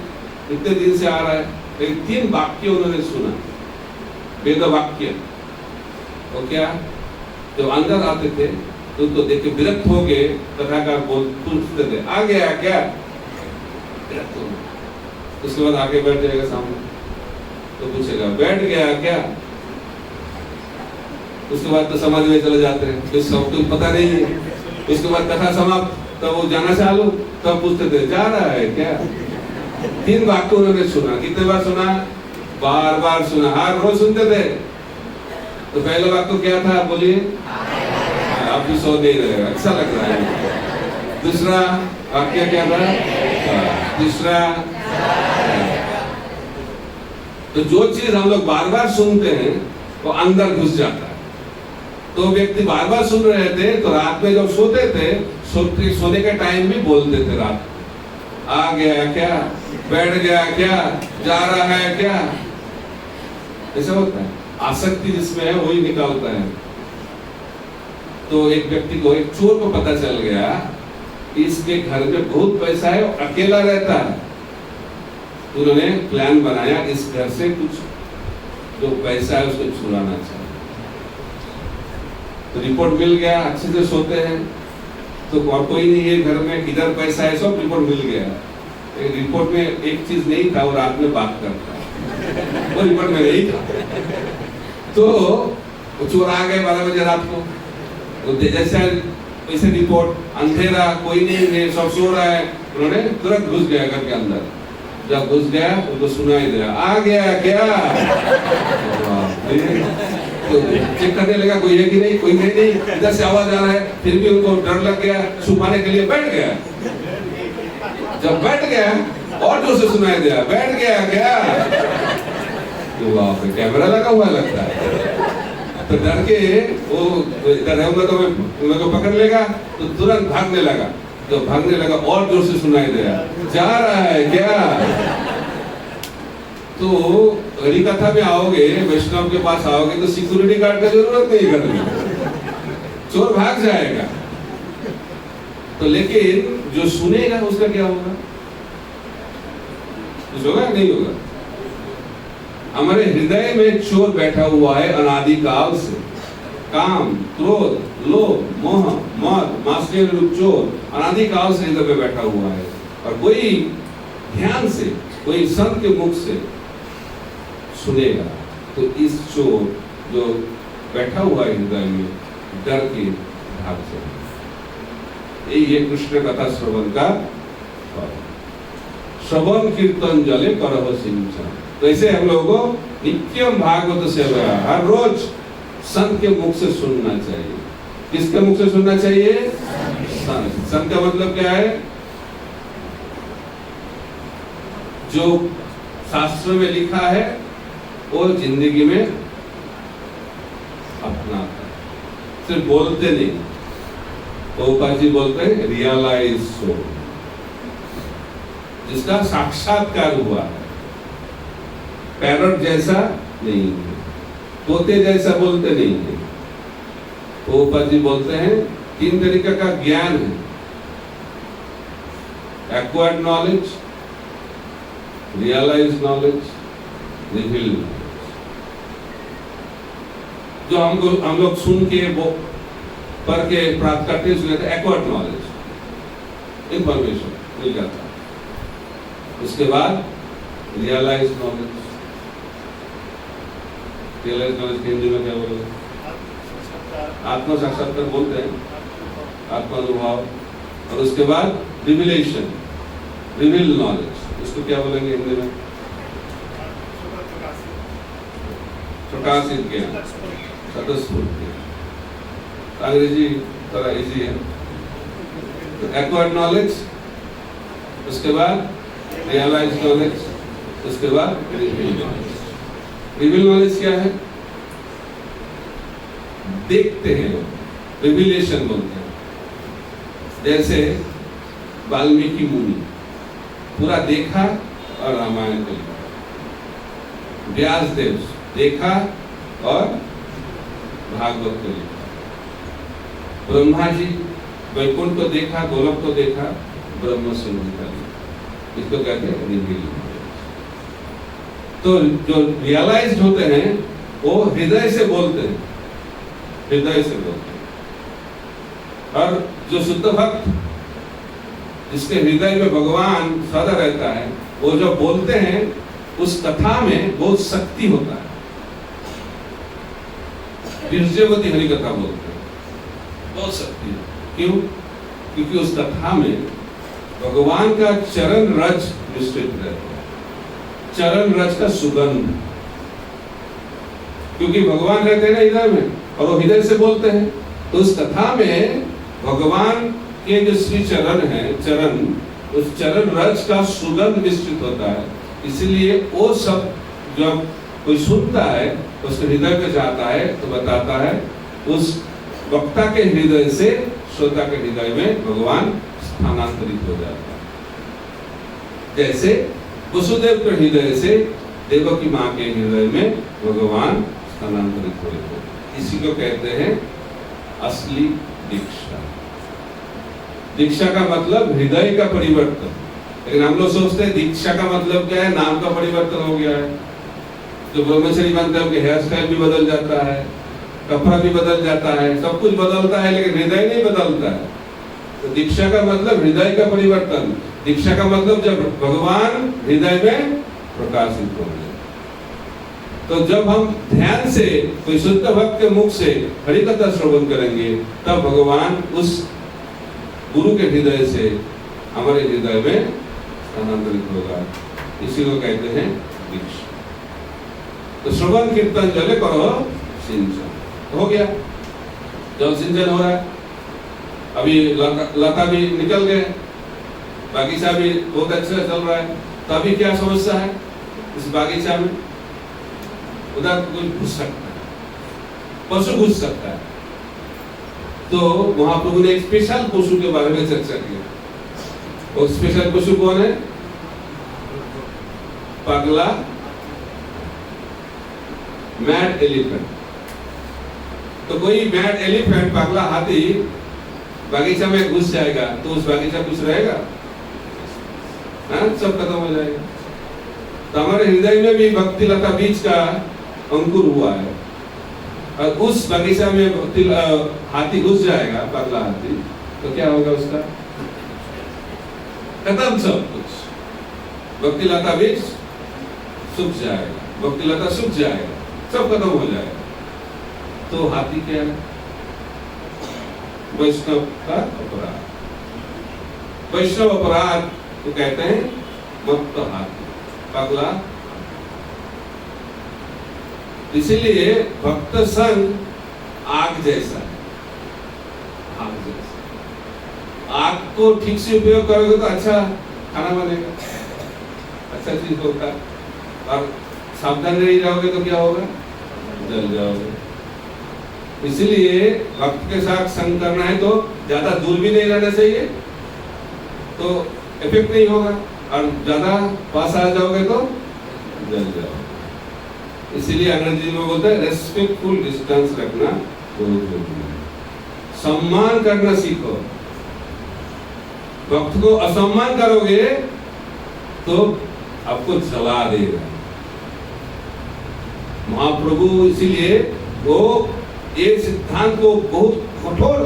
इतने दिन से आ रहा है। लेकिन 3 वाक्य उन्होंने सुना, वेद वाक्य। तो क्या, जब अंदर आते थे तो उनको देख के विरक्त हो गए। कथाकार पूछते थे आ गया क्या? विरक्त हो गए। उसके बाद आगे बैठ जाएगा सामने, तो पूछेगा बैठ गया क्या? उसके बाद तो समाधि में चले जाते हैं, तो सबको पता नहीं है। उसके बाद कथा समाप्त, तब वो जाना चालू, तब पूछते थे जा रहा है क्या? 3 वाक्य उन्होंने सुना। कितने बार सुना? बार बार सुना, हर रोज सुनते थे। तो पहला वाक्य क्या था बोलिए? आप भी सो नहीं रहेगा, अच्छा लग रहा है। दूसरा वाक्य क्या था? तीसरा। तो जो चीज हम लोग बार बार सुनते हैं वो अंदर घुस जाता है। तो व्यक्ति बार बार सुन रहे थे, तो रात में जब सोते थे, सोने के टाइम भी बोलते थे रात, आ गया क्या, बैठ गया क्या, जा रहा है क्या, ऐसा होता है। आसक्ति जिसमें है वही निकालता है। तो एक व्यक्ति को, एक चोर को पता चल गया इसके घर में बहुत पैसा है, अकेला रहता है। तो उन्होंने प्लान बनाया, इस घर से कुछ जो पैसा है उसको चुराना चाहिए। तो रिपोर्ट मिल गया, अच्छे से सोते हैं तो और कोई नहीं है घर में, किधर पैसा है, सब रिपोर्ट मिल गया। रिपोर्ट में एक चीज नहीं था, वो रात में बात करता है, वो रिपोर्ट में नहीं था। तो चोर आ गए 12 बजे रात को, तो जैसे वैसे रिपोर्ट, अंधेरा, कोई नहीं है, सब सो रहा है, उन्होंने तुरंत घुस गया घर के अंदर। जब घुस गया उनको सुनाई दिया, आ गया क्या, तो चेक करने लगा कोई है कि नहीं, कोई नहीं, इधर से आवाज आ रहा है, फिर भी उनको डर लग गया, छुपाने के लिए बैठ गया। जब बैठ गया और जोर से सुनाई दिया, बैठ गया क्या, तो वहां पे कैमरा लगा हुआ लगता है। तो डर के वो इधर रहूंगा तो मैं को पकड़ लेगा, तो तुरंत भागने लगा। तो भागने लगा और जोर से सुनाई दिया, जा रहा है क्या। तो हरी कथा में आओगे, वैष्णव के पास आओगे तो सिक्योरिटी गार्ड का जरूरत नहीं घर में, चोर भाग जाएगा। तो लेकिन जो सुनेगा उसका क्या होगा, कुछ होगा नहीं होगा। हमारे हृदय में चोर बैठा हुआ है अनादि काल से। काम, क्रोध, लोभ, मोह, मद, मात्सर्य रूप चोर अनादि काल से हृदय में बैठा हुआ है। और कोई ध्यान से, कोई संत के मुख से सुनेगा तो इस चोर जो बैठा हुआ है हृदय में, डर के भाग जाएगा। ये कृष्ण कथा श्रवण का श्रवण कीर्तन जले करह सिंचन। तो ऐसे हम लोगों को नित्यम भागवत सेवा हर रोज संत के मुख से सुनना चाहिए। किसके मुख से सुनना चाहिए? संत। संत का मतलब क्या है? जो शास्त्र में लिखा है वो जिंदगी में अपनाता है, सिर्फ बोलते नहीं। प्रभुपाद जी बोलते हैं रियलाइज सोल, जिसका साक्षात्कार हुआ है। पैरट जैसा नहीं है, तोते जैसा बोलते नहीं है। प्रभुपाद जी बोलते हैं 3 तरीके का ज्ञान है, acquired knowledge, realise knowledge, revealed knowledge. जो हम लोग सुन के वो पढ़ के प्राप्त करते हैं, उसमें एक्वायर्ड नॉलेज, इंफॉर्मेशन मिल जाता है। उसके बाद रियलाइज नॉलेज। रियलाइज नॉलेज के हिंदी में क्या बोलोगे? आत्मा साक्षात्कार बोलते हैं, आत्मा अनुभव। और उसके बाद रिविलेशन, रिवील्ड नॉलेज, इसको क्या बोलेंगे हिंदी में? प्रकाशित ज्ञान, स्वतःस्फूर्त ज्ञान। अंग्रेजी थोड़ा इजी है। तो एक्वायर्ड नॉलेज, उसके बाद रियलाइज नॉलेज, उसके बाद रिवील्ड नॉलेज। रिवील्ड नॉलेज क्या है? देखते हैं लोग, रिविलेशन बोलते हैं। जैसे वाल्मीकि मुनि पूरा देखा और रामायण को लिखा। व्यास देव देखा और भागवत को लिखा। ब्रह्मा जी वैकुंठ को देखा, गोलोक को देखा, ब्रह्म सिंह का लिखा। इसको कहते हैं रिवील्ड। तो जो रियलाइज्ड होते हैं वो हृदय से बोलते हैं, हृदय से बोलते हैं। और जो शुद्ध भक्त, जिसके हृदय में भगवान सदा रहता है, वो जो बोलते हैं उस कथा में बहुत शक्ति होता है। बीर्जवती हरि कथा बोलते हैं, बहुत शक्ति है। क्यों? क्योंकि उस कथा में भगवान का चरण रज मिश्रित रहता है, चरण रज का सुगंध। क्योंकि भगवान रहते हैं ना हृदय में, और वो हृदय से बोलते हैं, तो उस कथा में भगवान के जो श्री चरण है, चरण, उस चरण रज का सुगंध मिश्रित होता है, इसलिए वो सब जब कोई सुनता है उसके हृदय पे जाता है तो बताता है उस वक्ता के हृदय से श्रोता के हृदय में भगवान स्थानांतरित हो जाता है। जैसे वसुदेव के हृदय से देवकी माँ के हृदय में भगवान स्थानांतरित हुए। इसी को कहते हैं असली दीक्षा। दीक्षा का मतलब हृदय का परिवर्तन। लेकिन हम लोग सोचते हैं दीक्षा का मतलब क्या है, नाम का परिवर्तन हो गया है। जो ब्रह्मचारी बनते हैं उनके हेयर स्टाइल भी बदल जाता है, कपड़ा भी बदल जाता है, सब कुछ बदलता है, लेकिन हृदय नहीं बदलता है। तो दीक्षा का मतलब हृदय का परिवर्तन। दीक्षा का मतलब जब भगवान हृदय में प्रकाशित होंगे। तो जब हम ध्यान से कोई शुद्ध भक्त के मुख से हरि कथा श्रवण करेंगे तब भगवान उस गुरु के हृदय से हमारे हृदय में स्थानांतरित होगा। इसी को कहते हैं दीक्षा। तो श्रवण कीर्तन जले करो सिंचन हो गया। जल सिंचन हो रहा है, अभी लता भी निकल गए, बागीचा भी बहुत अच्छा चल रहा है। तो अभी क्या समस्या है इस बागीचा में? उधर कोई घुस सकता है, पशु घुस सकता है। तो महाप्रभु ने एक स्पेशल पशु के बारे में चर्चा की। वो स्पेशल पशु कौन है? पगला मैड एलिफेंट। तो कोई मैड एलिफेंट, पगला हाथी बागीचा में घुस जाएगा तो उस बागीचा कुछ रहेगा? सब खत्म हो जाएगा। तो हमारे हृदय में भी भक्ति लता बीज का अंकुर हुआ है, और उस बागीचा में हाथी घुस जाएगा, पगला हाथी, तो क्या होगा उसका? खत्म सब कुछ। भक्ति लता बीज सूख जाएगा, भक्ति लता सूख जाएगा, सब खत्म हो जाएगा। तो हाथी क्या है? वैष्णव का अपराध। वैष्णव अपराध तो कहते हैं मत्त हाथी, पगला। इसीलिए भक्त संग आग जैसा है, आग जैसा। आग को ठीक से उपयोग करोगे तो अच्छा खाना बनेगा, अच्छा चीज होता है, और सावधान नहीं रहोगे तो क्या होगा? जल जाओगे। इसलिए भक्त के साथ संग करना है तो ज्यादा दूर भी नहीं रहना चाहिए, तो इफेक्ट नहीं होगा, और ज्यादा पास आ जाओगे तो जल जाओगे। इसीलिए अंग्रेजी में बोलते हैं रेस्पेक्टफुल डिस्टेंस रखना बहुत जरूरी है। सम्मान करना सीखो। भक्त को असम्मान करोगे तो आपको जला देगा। महाप्रभु इसीलिए वो ये सिद्धांत को बहुत कठोर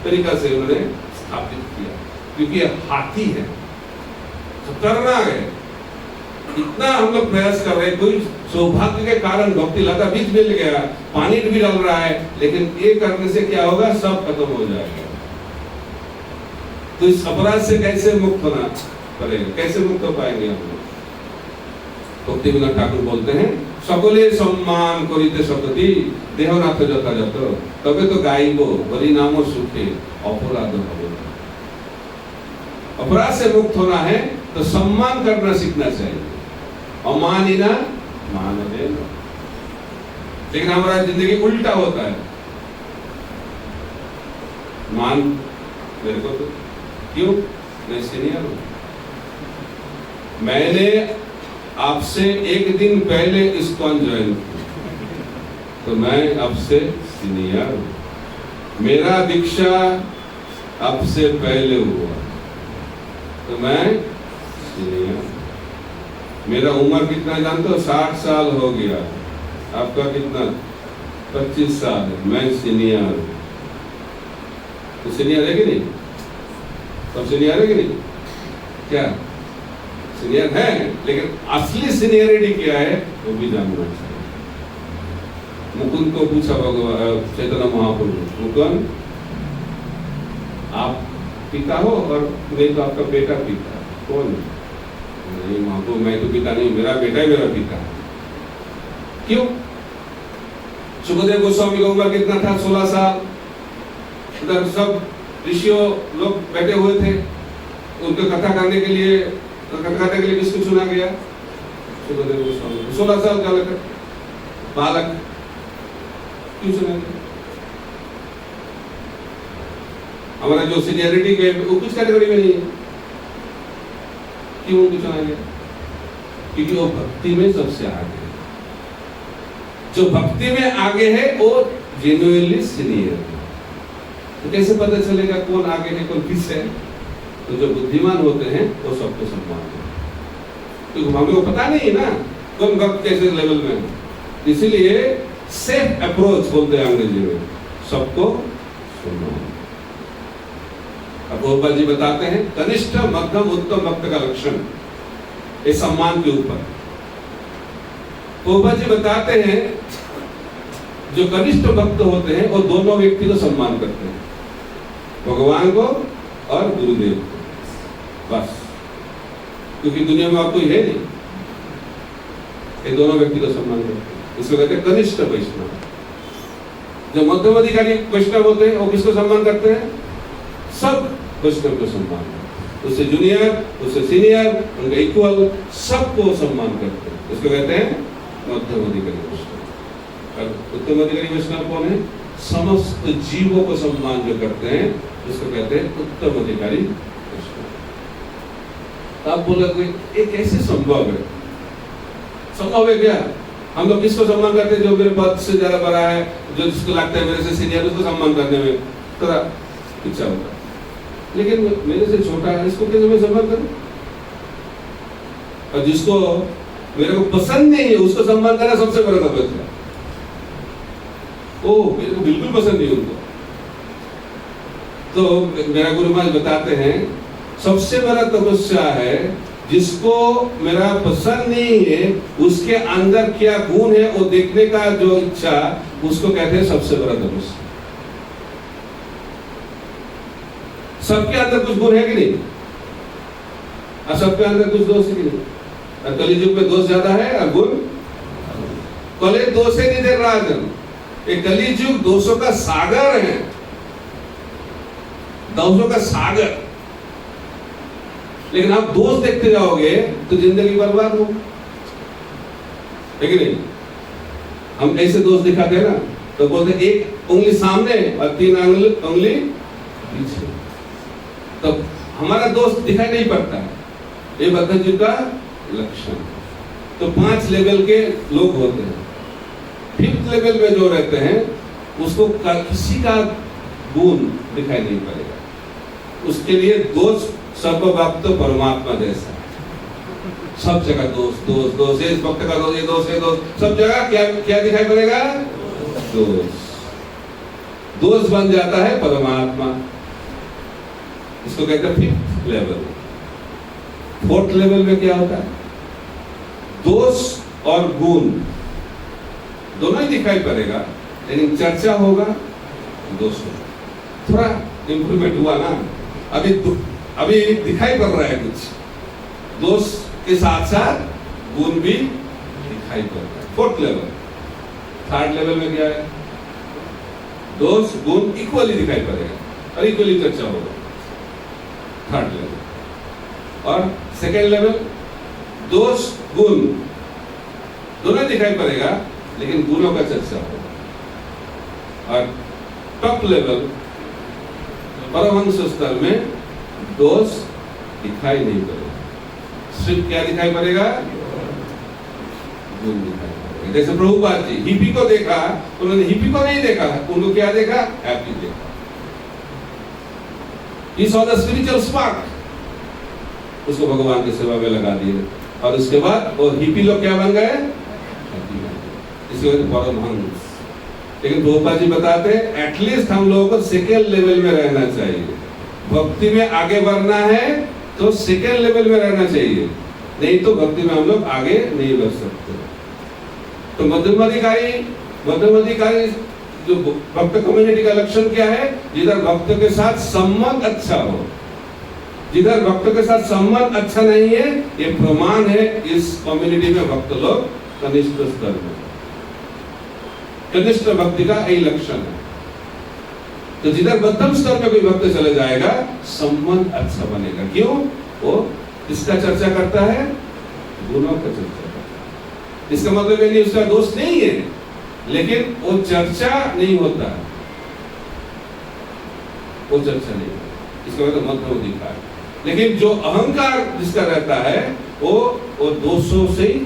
तरीका से उन्होंने स्थापित किया, क्योंकि हाथी है, खतरनाक है। इतना हम लोग प्रयास कर रहे हैं, कोई सौभाग्य के कारण भक्ति लता बीज मिल गया, पानी भी डाल रहा है, लेकिन ये करने से क्या होगा? सब खत्म हो जाएगा। तो इस अपराध से कैसे मुक्त होना पड़ेगा? कैसे मुक्त हो पाएंगे हम लोग? भक्ति विनोद ठाकुर बोलते हैं, सकले सम्मान करिते सकति देहनाथ যথাযথ তবে তো গাইব হরি নাম সুখে अपराध হবে। अपराध से मुक्त होना है तो सम्मान करना सीखना चाहिए। अमानिना मानवे। लेकिन हमारा जिंदगी उल्टा होता है। मान मेरे को तो क्यों? मैं सीनियर हूं, मैंने आपसे एक दिन पहले इस्कॉन ज्वाइन किया, तो मैं आपसे सीनियर हूं। मेरा दीक्षा आपसे पहले हुआ तो मैं सीनियर हूं। मेरा उम्र कितना जानते हो? 60 साल हो गया। आपका कितना? 25 साल है। मैं सीनियर हूं। तो सीनियर है कि नहीं? सब सीनियर है कि नहीं? क्या सीनियर है? लेकिन असली सीनियरिटी क्या है वो भी जानना चाहिए। मुकुंद को पूछा भगवान चैतन्य महाप्रभु, मुकुंद आप पिता हो और नहीं तो आपका बेटा पिता कौन है? नहीं महाप्रभु, मैं तो पिता नहीं, मेरा बेटा ही मेरा पिता है। क्यों? सुखदेव गोस्वामी का उम्र कितना था? 16 साल। उधर सब ऋषियों लोग बैठे हुए थे, उनको कथा करने के लिए किसको चुना गया? सुखदेव गोस्वामी। 16 साल का बालक क्यों चुना गया? हमारा जो सीनियरिटी के वो कुछ कैटेगरी में नहीं है, क्यों उनको चुना गया? क्योंकि वो भक्ति में सबसे आगे है। जो भक्ति में आगे है वो जेन्युइनली सीनियर है। तो कैसे पता चलेगा कौन आगे है कौन पीछे है? तो जो बुद्धिमान होते हैं वो सबको सम्मान है, क्योंकि हमें वो पता नहीं है ना कौन भक्त कैसे लेवल में है। इसीलिए सेफ अप्रोच बोलते हैं अंग्रेजी में, सबको सुनो। अब गोपाल जी बताते हैं कनिष्ठ मध्यम उत्तम भक्त का लक्षण इस सम्मान के ऊपर। गोपाल जी बताते हैं जो कनिष्ठ भक्त होते हैं वो दोनों व्यक्ति को सम्मान करते हैं, भगवान को और गुरुदेव को, बस। क्योंकि दुनिया में और कोई है नहीं, ये दोनों व्यक्ति को सम्मान करते हैं। इसको कहते हैं कनिष्ठ वैष्णव। जो मध्यम अधिकारी वैष्णव होते हैं वो किसको सम्मान करते हैं? सब वैष्णव को सम्मान करते हैं, उससे जूनियर उससे सीनियर उनका इक्वल सबको सम्मान करते हैं। इसको कहते हैं मध्यम अधिकारी वैष्णव। उत्तम अधिकारी वैष्णव कौन है? समस्त जीवों को सम्मान जो करते हैं उसको कहते हैं उत्तम अधिकारी वैष्णव। आप बोलोगे ये कैसे संभव है? संभव है क्या? हम लोग किसको सम्मान करते हैं? जो मेरे पद से ज्यादा बड़ा है, जो जिसको लगता है मेरे से सीनियर, उसको सम्मान करने में थोड़ा इच्छा होता है। लेकिन मेरे से छोटा है इसको कैसे मैं सम्मान करूं? और जिसको मेरे को पसंद नहीं है उसको सम्मान करना सबसे बड़ा तपस्या है। ओ मेरे को बिल्कुल पसंद नहीं उनको। तो मेरा गुरु महाराज बताते हैं सबसे बड़ा तपस्या है जिसको मेरा पसंद नहीं है उसके अंदर क्या गुण है वो देखने का जो इच्छा, उसको कहते हैं सबसे बड़ा तपस्या। सबके अंदर कुछ गुण है कि नहीं? और सबके अंदर कुछ दोष है कि नहीं? कलियुग में दोष ज्यादा है और गुण कले दोष है नहीं दे राजन। एक कलियुग दोषों का सागर है, दोषों का सागर। लेकिन आप दोष देखते जाओगे तो जिंदगी बर्बाद हो, है कि नहीं? हम ऐसे दोष दिखाते हैं ना तो बोलते एक उंगली सामने और 3 उंगली पीछे, तो हमारा दोष दिखाई नहीं पड़ता है। ये बद्ध जी का लक्षण। तो 5 लेवल के लोग होते हैं। 5th लेवल में जो रहते हैं उसको किसी का गुण दिखाई नहीं पड़ेगा। उसके लिए दोष सर्वव्याप्त परमात्मा जैसा, सब जगह दोष दोष दोष, इस भक्त का दोष, ये दोष, ये दोष, सब जगह क्या क्या दिखाई पड़ेगा? दोष। दोष बन जाता है परमात्मा। इसको कहते हैं 5th लेवल। 4th लेवल में क्या होता है? दोष और गुण दोनों ही दिखाई पड़ेगा, लेकिन चर्चा होगा दोष होगा। थोड़ा इंप्रूवमेंट हुआ ना, अभी दिखाई पड़ रहा है कुछ, दोष के साथ साथ गुण भी दिखाई पड़ रहा है। 4th level. 3rd लेवल में क्या है? दोष गुण इक्वली दिखाई पड़ेगा और इक्वली चर्चा होगा। 3rd level. और 2nd लेवल दोष गुण दोनों दिखाई पड़ेगा, लेकिन गुणों का चर्चा होगा। और टॉप लेवल परमहंस स्तर में दोष दिखाई नहीं पड़ेगा, सिर्फ क्या दिखाई पड़ेगा? गुण दिखाई पड़ेगा। जैसे प्रभुपाद जी हिप्पी को देखा, उन्होंने हिप्पी को नहीं देखा, उनको क्या देखा? हैप्पी देखा। He saw the spiritual spark, उसको भगवान की सेवा में लगा दिए और उसके बाद वो हिप्पी लोग क्या बन गए? इसको परमहंस। लेकिन प्रभुपाद जी बताते हैं एटलीस्ट हम लोगों को 2nd लेवल में रहना चाहिए। भक्ति में आगे बढ़ना है तो 2nd लेवल में रहना चाहिए, नहीं तो भक्ति में हम लोग आगे नहीं बढ़ सकते। तो मध्यम अधिकारी जो भक्त कम्युनिटी का लक्षण क्या है? जिधर भक्त के साथ संबंध अच्छा हो। जिधर भक्त के साथ संबंध अच्छा नहीं है, ये प्रमाण है इस कम्युनिटी में भक्त लोग कनिष्ठ स्तर में। कनिष्ठ भक्ति का यही लक्षण है। तो जिधर मध्यम स्तर में कोई भक्त चले जाएगा, संबंध अच्छा बनेगा। क्यों? वो किसका चर्चा करता है? गुणों का चर्चा करता है। इसका मतलब ये नहीं उसका दोष नहीं है, लेकिन वो चर्चा नहीं होता है, वो चर्चा नहीं होता, इसका मतलब मध्यम अधिकार। लेकिन जो अहंकार जिसका रहता है वो दोषों से ही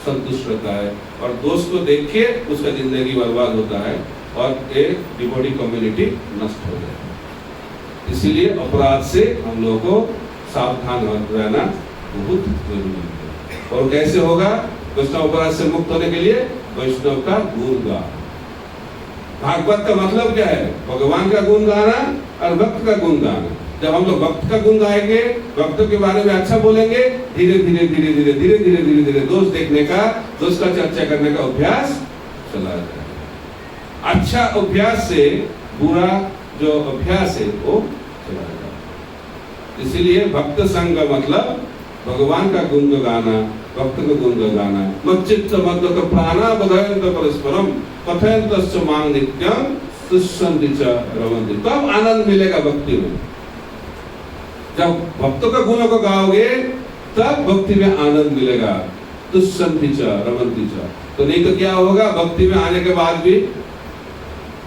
संतुष्ट रहता है, और दोष को देख के उसका जिंदगी बर्बाद होता है और एक डिवोटी कम्युनिटी नष्ट हो जाती है। इसीलिए अपराध से हम लोगों को सावधान रहना बहुत जरूरी है। और कैसे होगा वैष्णव अपराध से मुक्त होने के लिए? वैष्णव का गुण गाना। भागवत का मतलब क्या है? भगवान का गुण गाना और भक्त का गुण गाना। जब हम लोग भक्त का गुण गाएंगे, भक्तों के बारे में अच्छा बोलेंगे, धीरे धीरे धीरे धीरे धीरे धीरे धीरे धीरे दोष देखने का, दोष का चर्चा करने का अभ्यास चला जाएगा। अच्छा अभ्यास से बुरा जो अभ्यास है वो चला जाएगा। इसीलिए भक्त संग का मतलब भगवान का गुण गाना, भक्त का गुण गाना। मच्चित्त मद्द का प्राणा बधयंत परस्परम कथयंत मांग नित्यम तुष्यन्ति च रमन्ति। तब आनंद मिलेगा भक्ति में। जब भक्तों का गुणों को गाओगे तब भक्ति में आनंद मिलेगा। तुष्यन्ति च रमन्ति च। तो नहीं तो क्या होगा? भक्ति में आने के बाद भी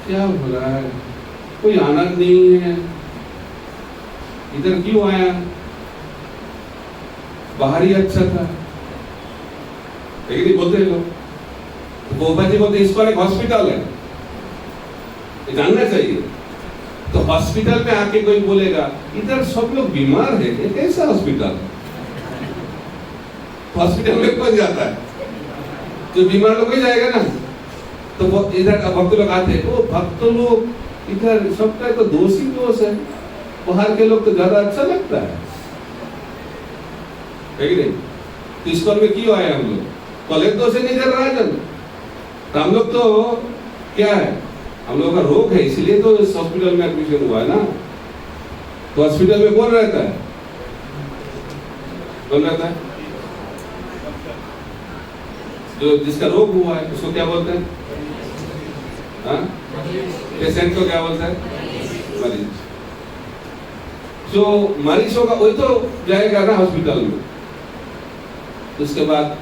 क्या हो रहा है, कोई आनंद नहीं है, इधर क्यों आया, बाहर ही अच्छा था, लेकिन बोलते हैं लोग। तो गोपा जी बोलते इस पर एक हॉस्पिटल है, ये जानना चाहिए। तो हॉस्पिटल में आके कोई बोलेगा इधर सब लोग बीमार है, ये कैसा हॉस्पिटल? हॉस्पिटल में कौन जाता है? जो बीमार लोग ही जाएगा ना। तो इधर भक्त लोग आते हैं, वो भक्त लोग इधर सबका तो दोष ही दोष है, बाहर के लोग तो ज्यादा अच्छा लगता है नहीं? तो इस पर में क्यों आए हम लोग? कॉलेज तो से नहीं कर रहा है। तो हम लोग तो क्या है, हम लोगों का रोग है, इसलिए तो इस हॉस्पिटल में एडमिशन हुआ है ना। तो हॉस्पिटल में कौन रहता है? कौन रहता है? जो जिसका रोग हुआ है उसको क्या बोलते हैं? पेशेंट को क्या बोलते हैं? मरीज। जो मरीज होगा वही तो जाएगा ना हॉस्पिटल में। उसके बाद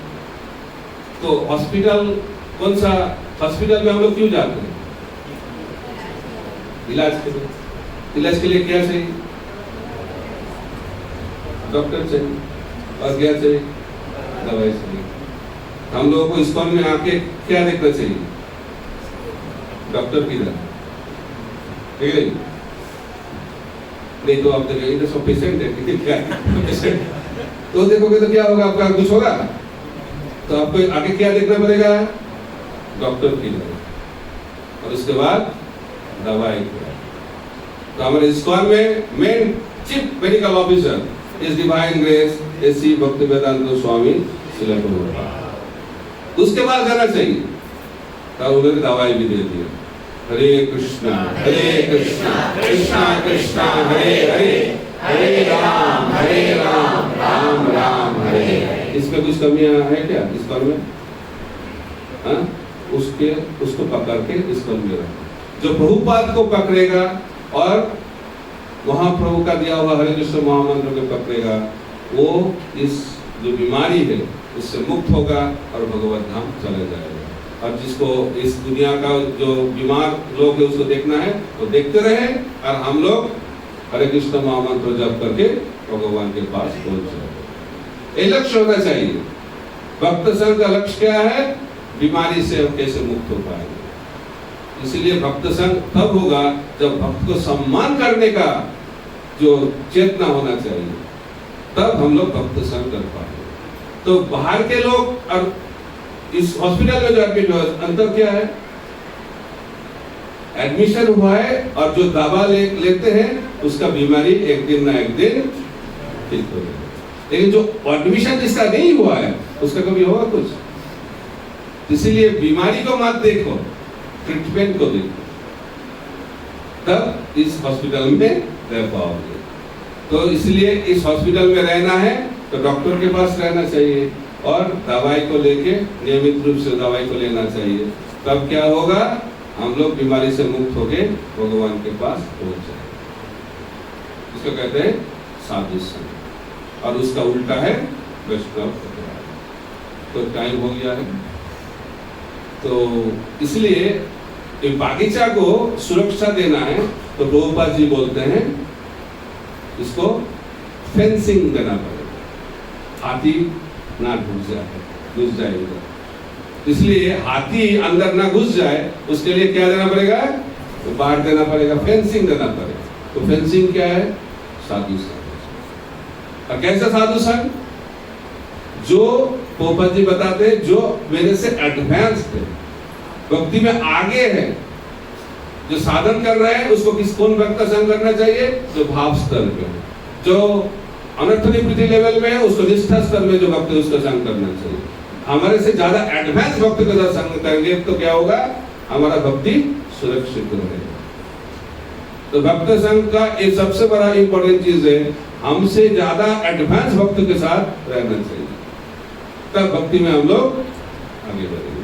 तो हॉस्पिटल कौन सा? हॉस्पिटल में हम लोग क्यों जाते हैं? इलाज के लिए। इलाज के लिए क्या चाहिए? डॉक्टर चाहिए। और क्या चाहिए? दवाई चाहिए। हम लोगों को इस्कॉन में आके क्या देखना चाहिए? डॉक्टर किधर? ठीक है नहीं तो आप देखिए इधर सब पेशेंट है, क्या पेशेंट। तो देखोगे तो क्या होगा? आपका कुछ होगा? तो आपको आगे क्या देखना पड़ेगा? डॉक्टर किधर, और उसके बाद दवाई। तो हमारे इस्कॉन में मेन चीफ मेडिकल ऑफिसर इस डिवाइन ग्रेस एसी भक्तिवेदांत स्वामी श्रील प्रभुपाद। उसके बाद जाना चाहिए, तब उन्होंने दवाई भी दे दी। हरे कृष्णा कृष्णा कृष्णा हरे हरे, हरे राम राम राम हरे हरे। इसमें कुछ कमियां है क्या इस्कॉन में? हाँ, उसको पकड़ के इस्कॉन में रखो। जो प्रभुपाद को पकड़ेगा और वहां प्रभु का दिया हुआ हरे कृष्ण महामंत्र को पकड़ेगा, वो इस जो बीमारी है उससे मुक्त होगा और भगवत धाम चले जाएगा। और जिसको इस दुनिया का जो बीमार लोग है उसको देखना है वो देखते रहे, और हम लोग हरे कृष्ण महामंत्र जप करके भगवान के पास पहुंच जाए। ये लक्ष्य होना चाहिए। भक्त संघ का लक्ष्य क्या है? बीमारी से हम कैसे मुक्त हो पाएंगे। इसलिए भक्त संघ तब होगा जब भक्त को सम्मान करने का जो चेतना होना चाहिए, तब हम लोग भक्त संघ कर पाएंगे। तो बाहर के लोग और इस हॉस्पिटल में जो एडमिट हुआ, अंतर क्या है? एडमिशन हुआ है और जो दवा लेते हैं उसका बीमारी एक दिन ना एक दिन ठीक हो जाएगा। लेकिन जो एडमिशन जिसका नहीं हुआ है उसका कभी होगा कुछ। इसीलिए बीमारी को मत देखो, ट्रीटमेंट को देखो, तब इस हॉस्पिटल में रह पाओगे। तो इसलिए इस हॉस्पिटल में रहना है तो डॉक्टर के पास रहना चाहिए और दवाई को लेके नियमित रूप से दवाई को लेना चाहिए। तब क्या होगा? हम लोग बीमारी से मुक्त होके भगवान के पास पहुंच जाए। इसको कहते हैं साधु संग, और उसका उल्टा है वैष्णव परिवार। तो टाइम हो गया है, तो इसलिए एक बागीचा को सुरक्षा देना है तो प्रभुपाद जी बोलते हैं इसको फेंसिंग देना पड़ेगा, हाथी ना घुस जाएगा। इसलिए हाथी अंदर ना घुस जाए उसके लिए क्या देना पड़ेगा, तो बाहर देना पड़ेगा, फेंसिंग देना पड़ेगा। तो फेंसिंग क्या है, साधु संग। और कैसा साधु संग, जो पोपत जी बताते हैं जो मेरे से एडवांस है, भक्ति में आगे है, जो साधन कर रहे हैं उसको कौन भक्त का संग करना चाहिए, जो भाव स्तर पे है, जो अनर्थनिवृत्ति लेवल में है उसको निष्ठा स्तर में जो भक्त है उसका संग करना चाहिए। हमारे से ज्यादा एडवांस भक्त के साथ संग करेंगे तो क्या होगा, हमारा भक्ति सुरक्षित रहेगा। तो भक्त संग का एक सबसे बड़ा इंपॉर्टेंट चीज है, हमसे ज्यादा एडवांस भक्त के साथ रहना चाहिए, तब भक्ति में हम लोग आगे बढ़ेंगे।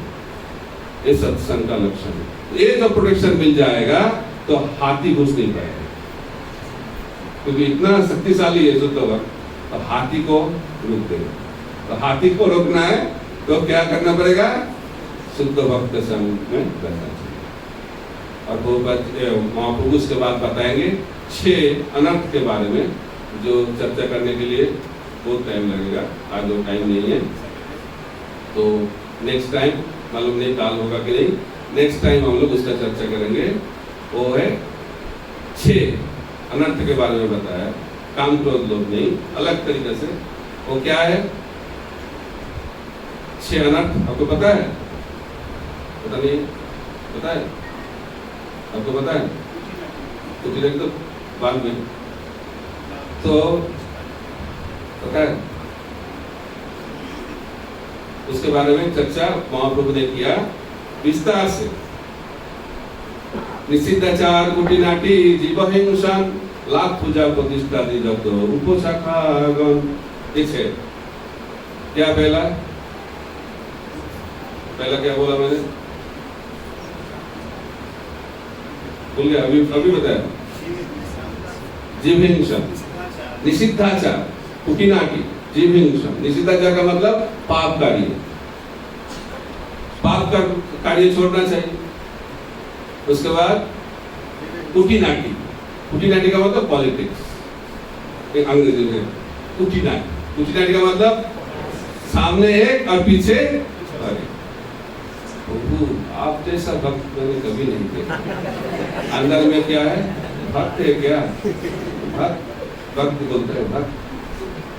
ये सत्संग का लक्षण है। ये जो प्रोटेक्शन मिल जाएगा तो हाथी घुस नहीं पाएगा, क्योंकि इतना शक्तिशाली है शुद्ध भक्त, तो हाथी को रोक देगा। तो हाथी को रोकना है तो क्या करना पड़ेगा, शुद्ध भक्त संग में रहना चाहिए। और वो महाप्रभु उसके बाद बताएंगे 6 अनर्थ के बारे में, जो चर्चा करने के लिए बहुत टाइम लगेगा, आज वो टाइम नहीं है। तो नेक्स्ट टाइम, मालूम नहीं काल होगा कि नहीं, नेक्स्ट टाइम हम लोग उसका चर्चा करेंगे। वो है 6 अनर्थ के बारे में बताया, काम क्रोध लोभ नहीं, अलग तरीके से। वो क्या है 6 अनर्थ, आपको पता है? पता नहीं, पता है आपको? पता है तो फिर तो बाद में तो पता है, उसके बारे में चर्चा महाप्रभु ने किया विस्तार से। निषिद्धाचार, कुटिनाटी, जीवहिंसा, लाख पूजा प्रतिष्ठा दी जब उपशाखागम, ठीक है। क्या पहला क्या बोला मैंने, भूल गया, अभी बताया। जीवहिंसा, निषिद्धाचार, कुटिनाटी, जीवहिंसा। निषिद्धाचार का मतलब पाप कार्य, पाप का कार्य छोड़ना चाहिए। उसके बाद कुटिनाटी, कुटिनाटी का मतलब पॉलिटिक्स, एक अंग्रेजी में कुटिनाटी। कुटिनाटी का मतलब सामने एक और पीछे एक। आप जैसा भक्त मैंने कभी नहीं देखा। अंदर में क्या है, भक्त है क्या, भक्त बोलते हैं भक्त,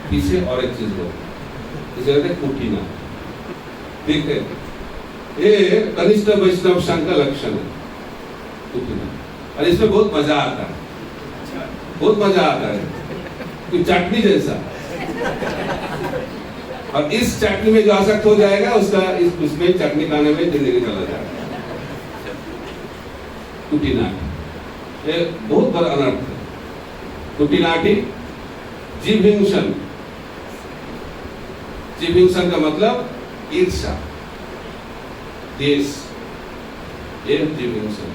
पीछे और एक चीज बोलते, इसे कहते हैं कुटिना, ठीक है। ये कनिष्ठ वैष्णव संघ का लक्षण है कुटिना, और इसमें बहुत मजा आता है, बहुत मजा आता है, कि चटनी जैसा। और इस चटनी में जो आसक्त हो जाएगा उसका उसमें चटनी खाने में जिंदगी चला जाएगा। कुटिनाटी ये बहुत बड़ा अनर्थ है। कुटिनाटी, जीवहिंसन, जीवहिंसन का मतलब ईर्ष्या, देश, ये जीवहिंसन।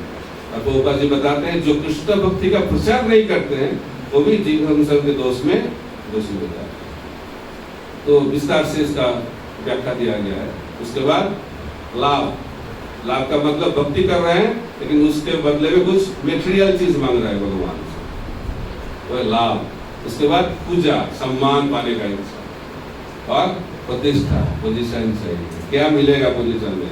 अब गोपाल जी बताते हैं जो कृष्ण भक्ति का प्रचार नहीं करते हैं वो भी जीवहिंसन के दोष में दोषी हो जाते हैं। तो विस्तार से इसका व्याख्या दिया गया है। उसके बाद लाभ, लाभ का मतलब भक्ति कर रहे हैं लेकिन उसके बदले में कुछ मेटेरियल चीज मांग रहे हैं भगवान से, वह लाभ। उसके बाद पूजा, सम्मान पाने का इच्छा, और प्रतिष्ठा, पोजीशन चाहिए, क्या मिलेगा पोजीशन में,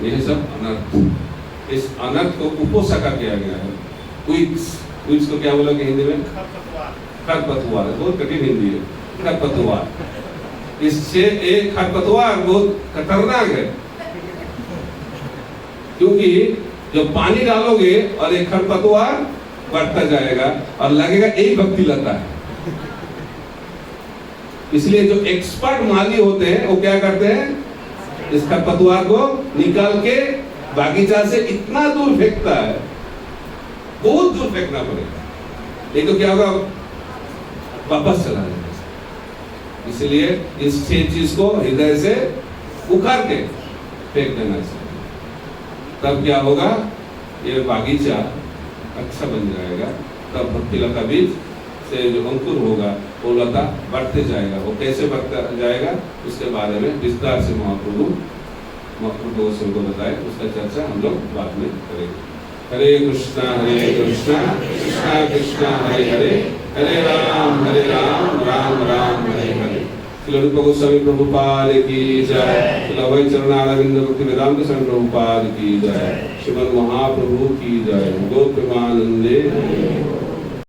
यह सब अनर्थ। इस अनर्थ को उपोषका किया गया है। क्विक्स, क्विक्स को क्या बोलोगे हिंदी में, खरपतवार, बहुत कठिन हिंदी है, खरपतवार। इससे एक खरपतवार बहुत खतरनाक है, क्योंकि जब पानी डालोगे और एक खरपतवार बढ़ता जाएगा और लगेगा एक भक्ति लता है। इसलिए जो एक्सपर्ट माली होते हैं वो क्या करते हैं, इस खरपतवार को निकाल के बागीचा से इतना दूर फेंकता है, बहुत दूर फेंकना पड़ेगा, नहीं तो क्या होगा, वापस चला जाएगा। इसलिए इस 6 चीज को हृदय से उखाड़ के फेंक देना चाहिए, तब क्या होगा, ये बागीचा अच्छा बन जाएगा। तब भक्ति लता बीज से जो अंकुर होगा वो लता बढ़ते जाएगा। वो कैसे बढ़ता जाएगा उसके बारे में विस्तार से महाप्रभु गोस्वामी को बताए, उसका चर्चा हम लोग बाद में करेंगे। हरे कृष्णा कृष्णा कृष्णा हरे हरे, हरे राम राम राम हरे हरे। श्रील रूप गोस्वामी प्रभुपाद की जय। श्रील अभय चरणारविंद भक्ति वेदांत स्वामी प्रभुपाद की जय। श्रीमद् महाप्रभु की जय। गो प्रेमानंदे।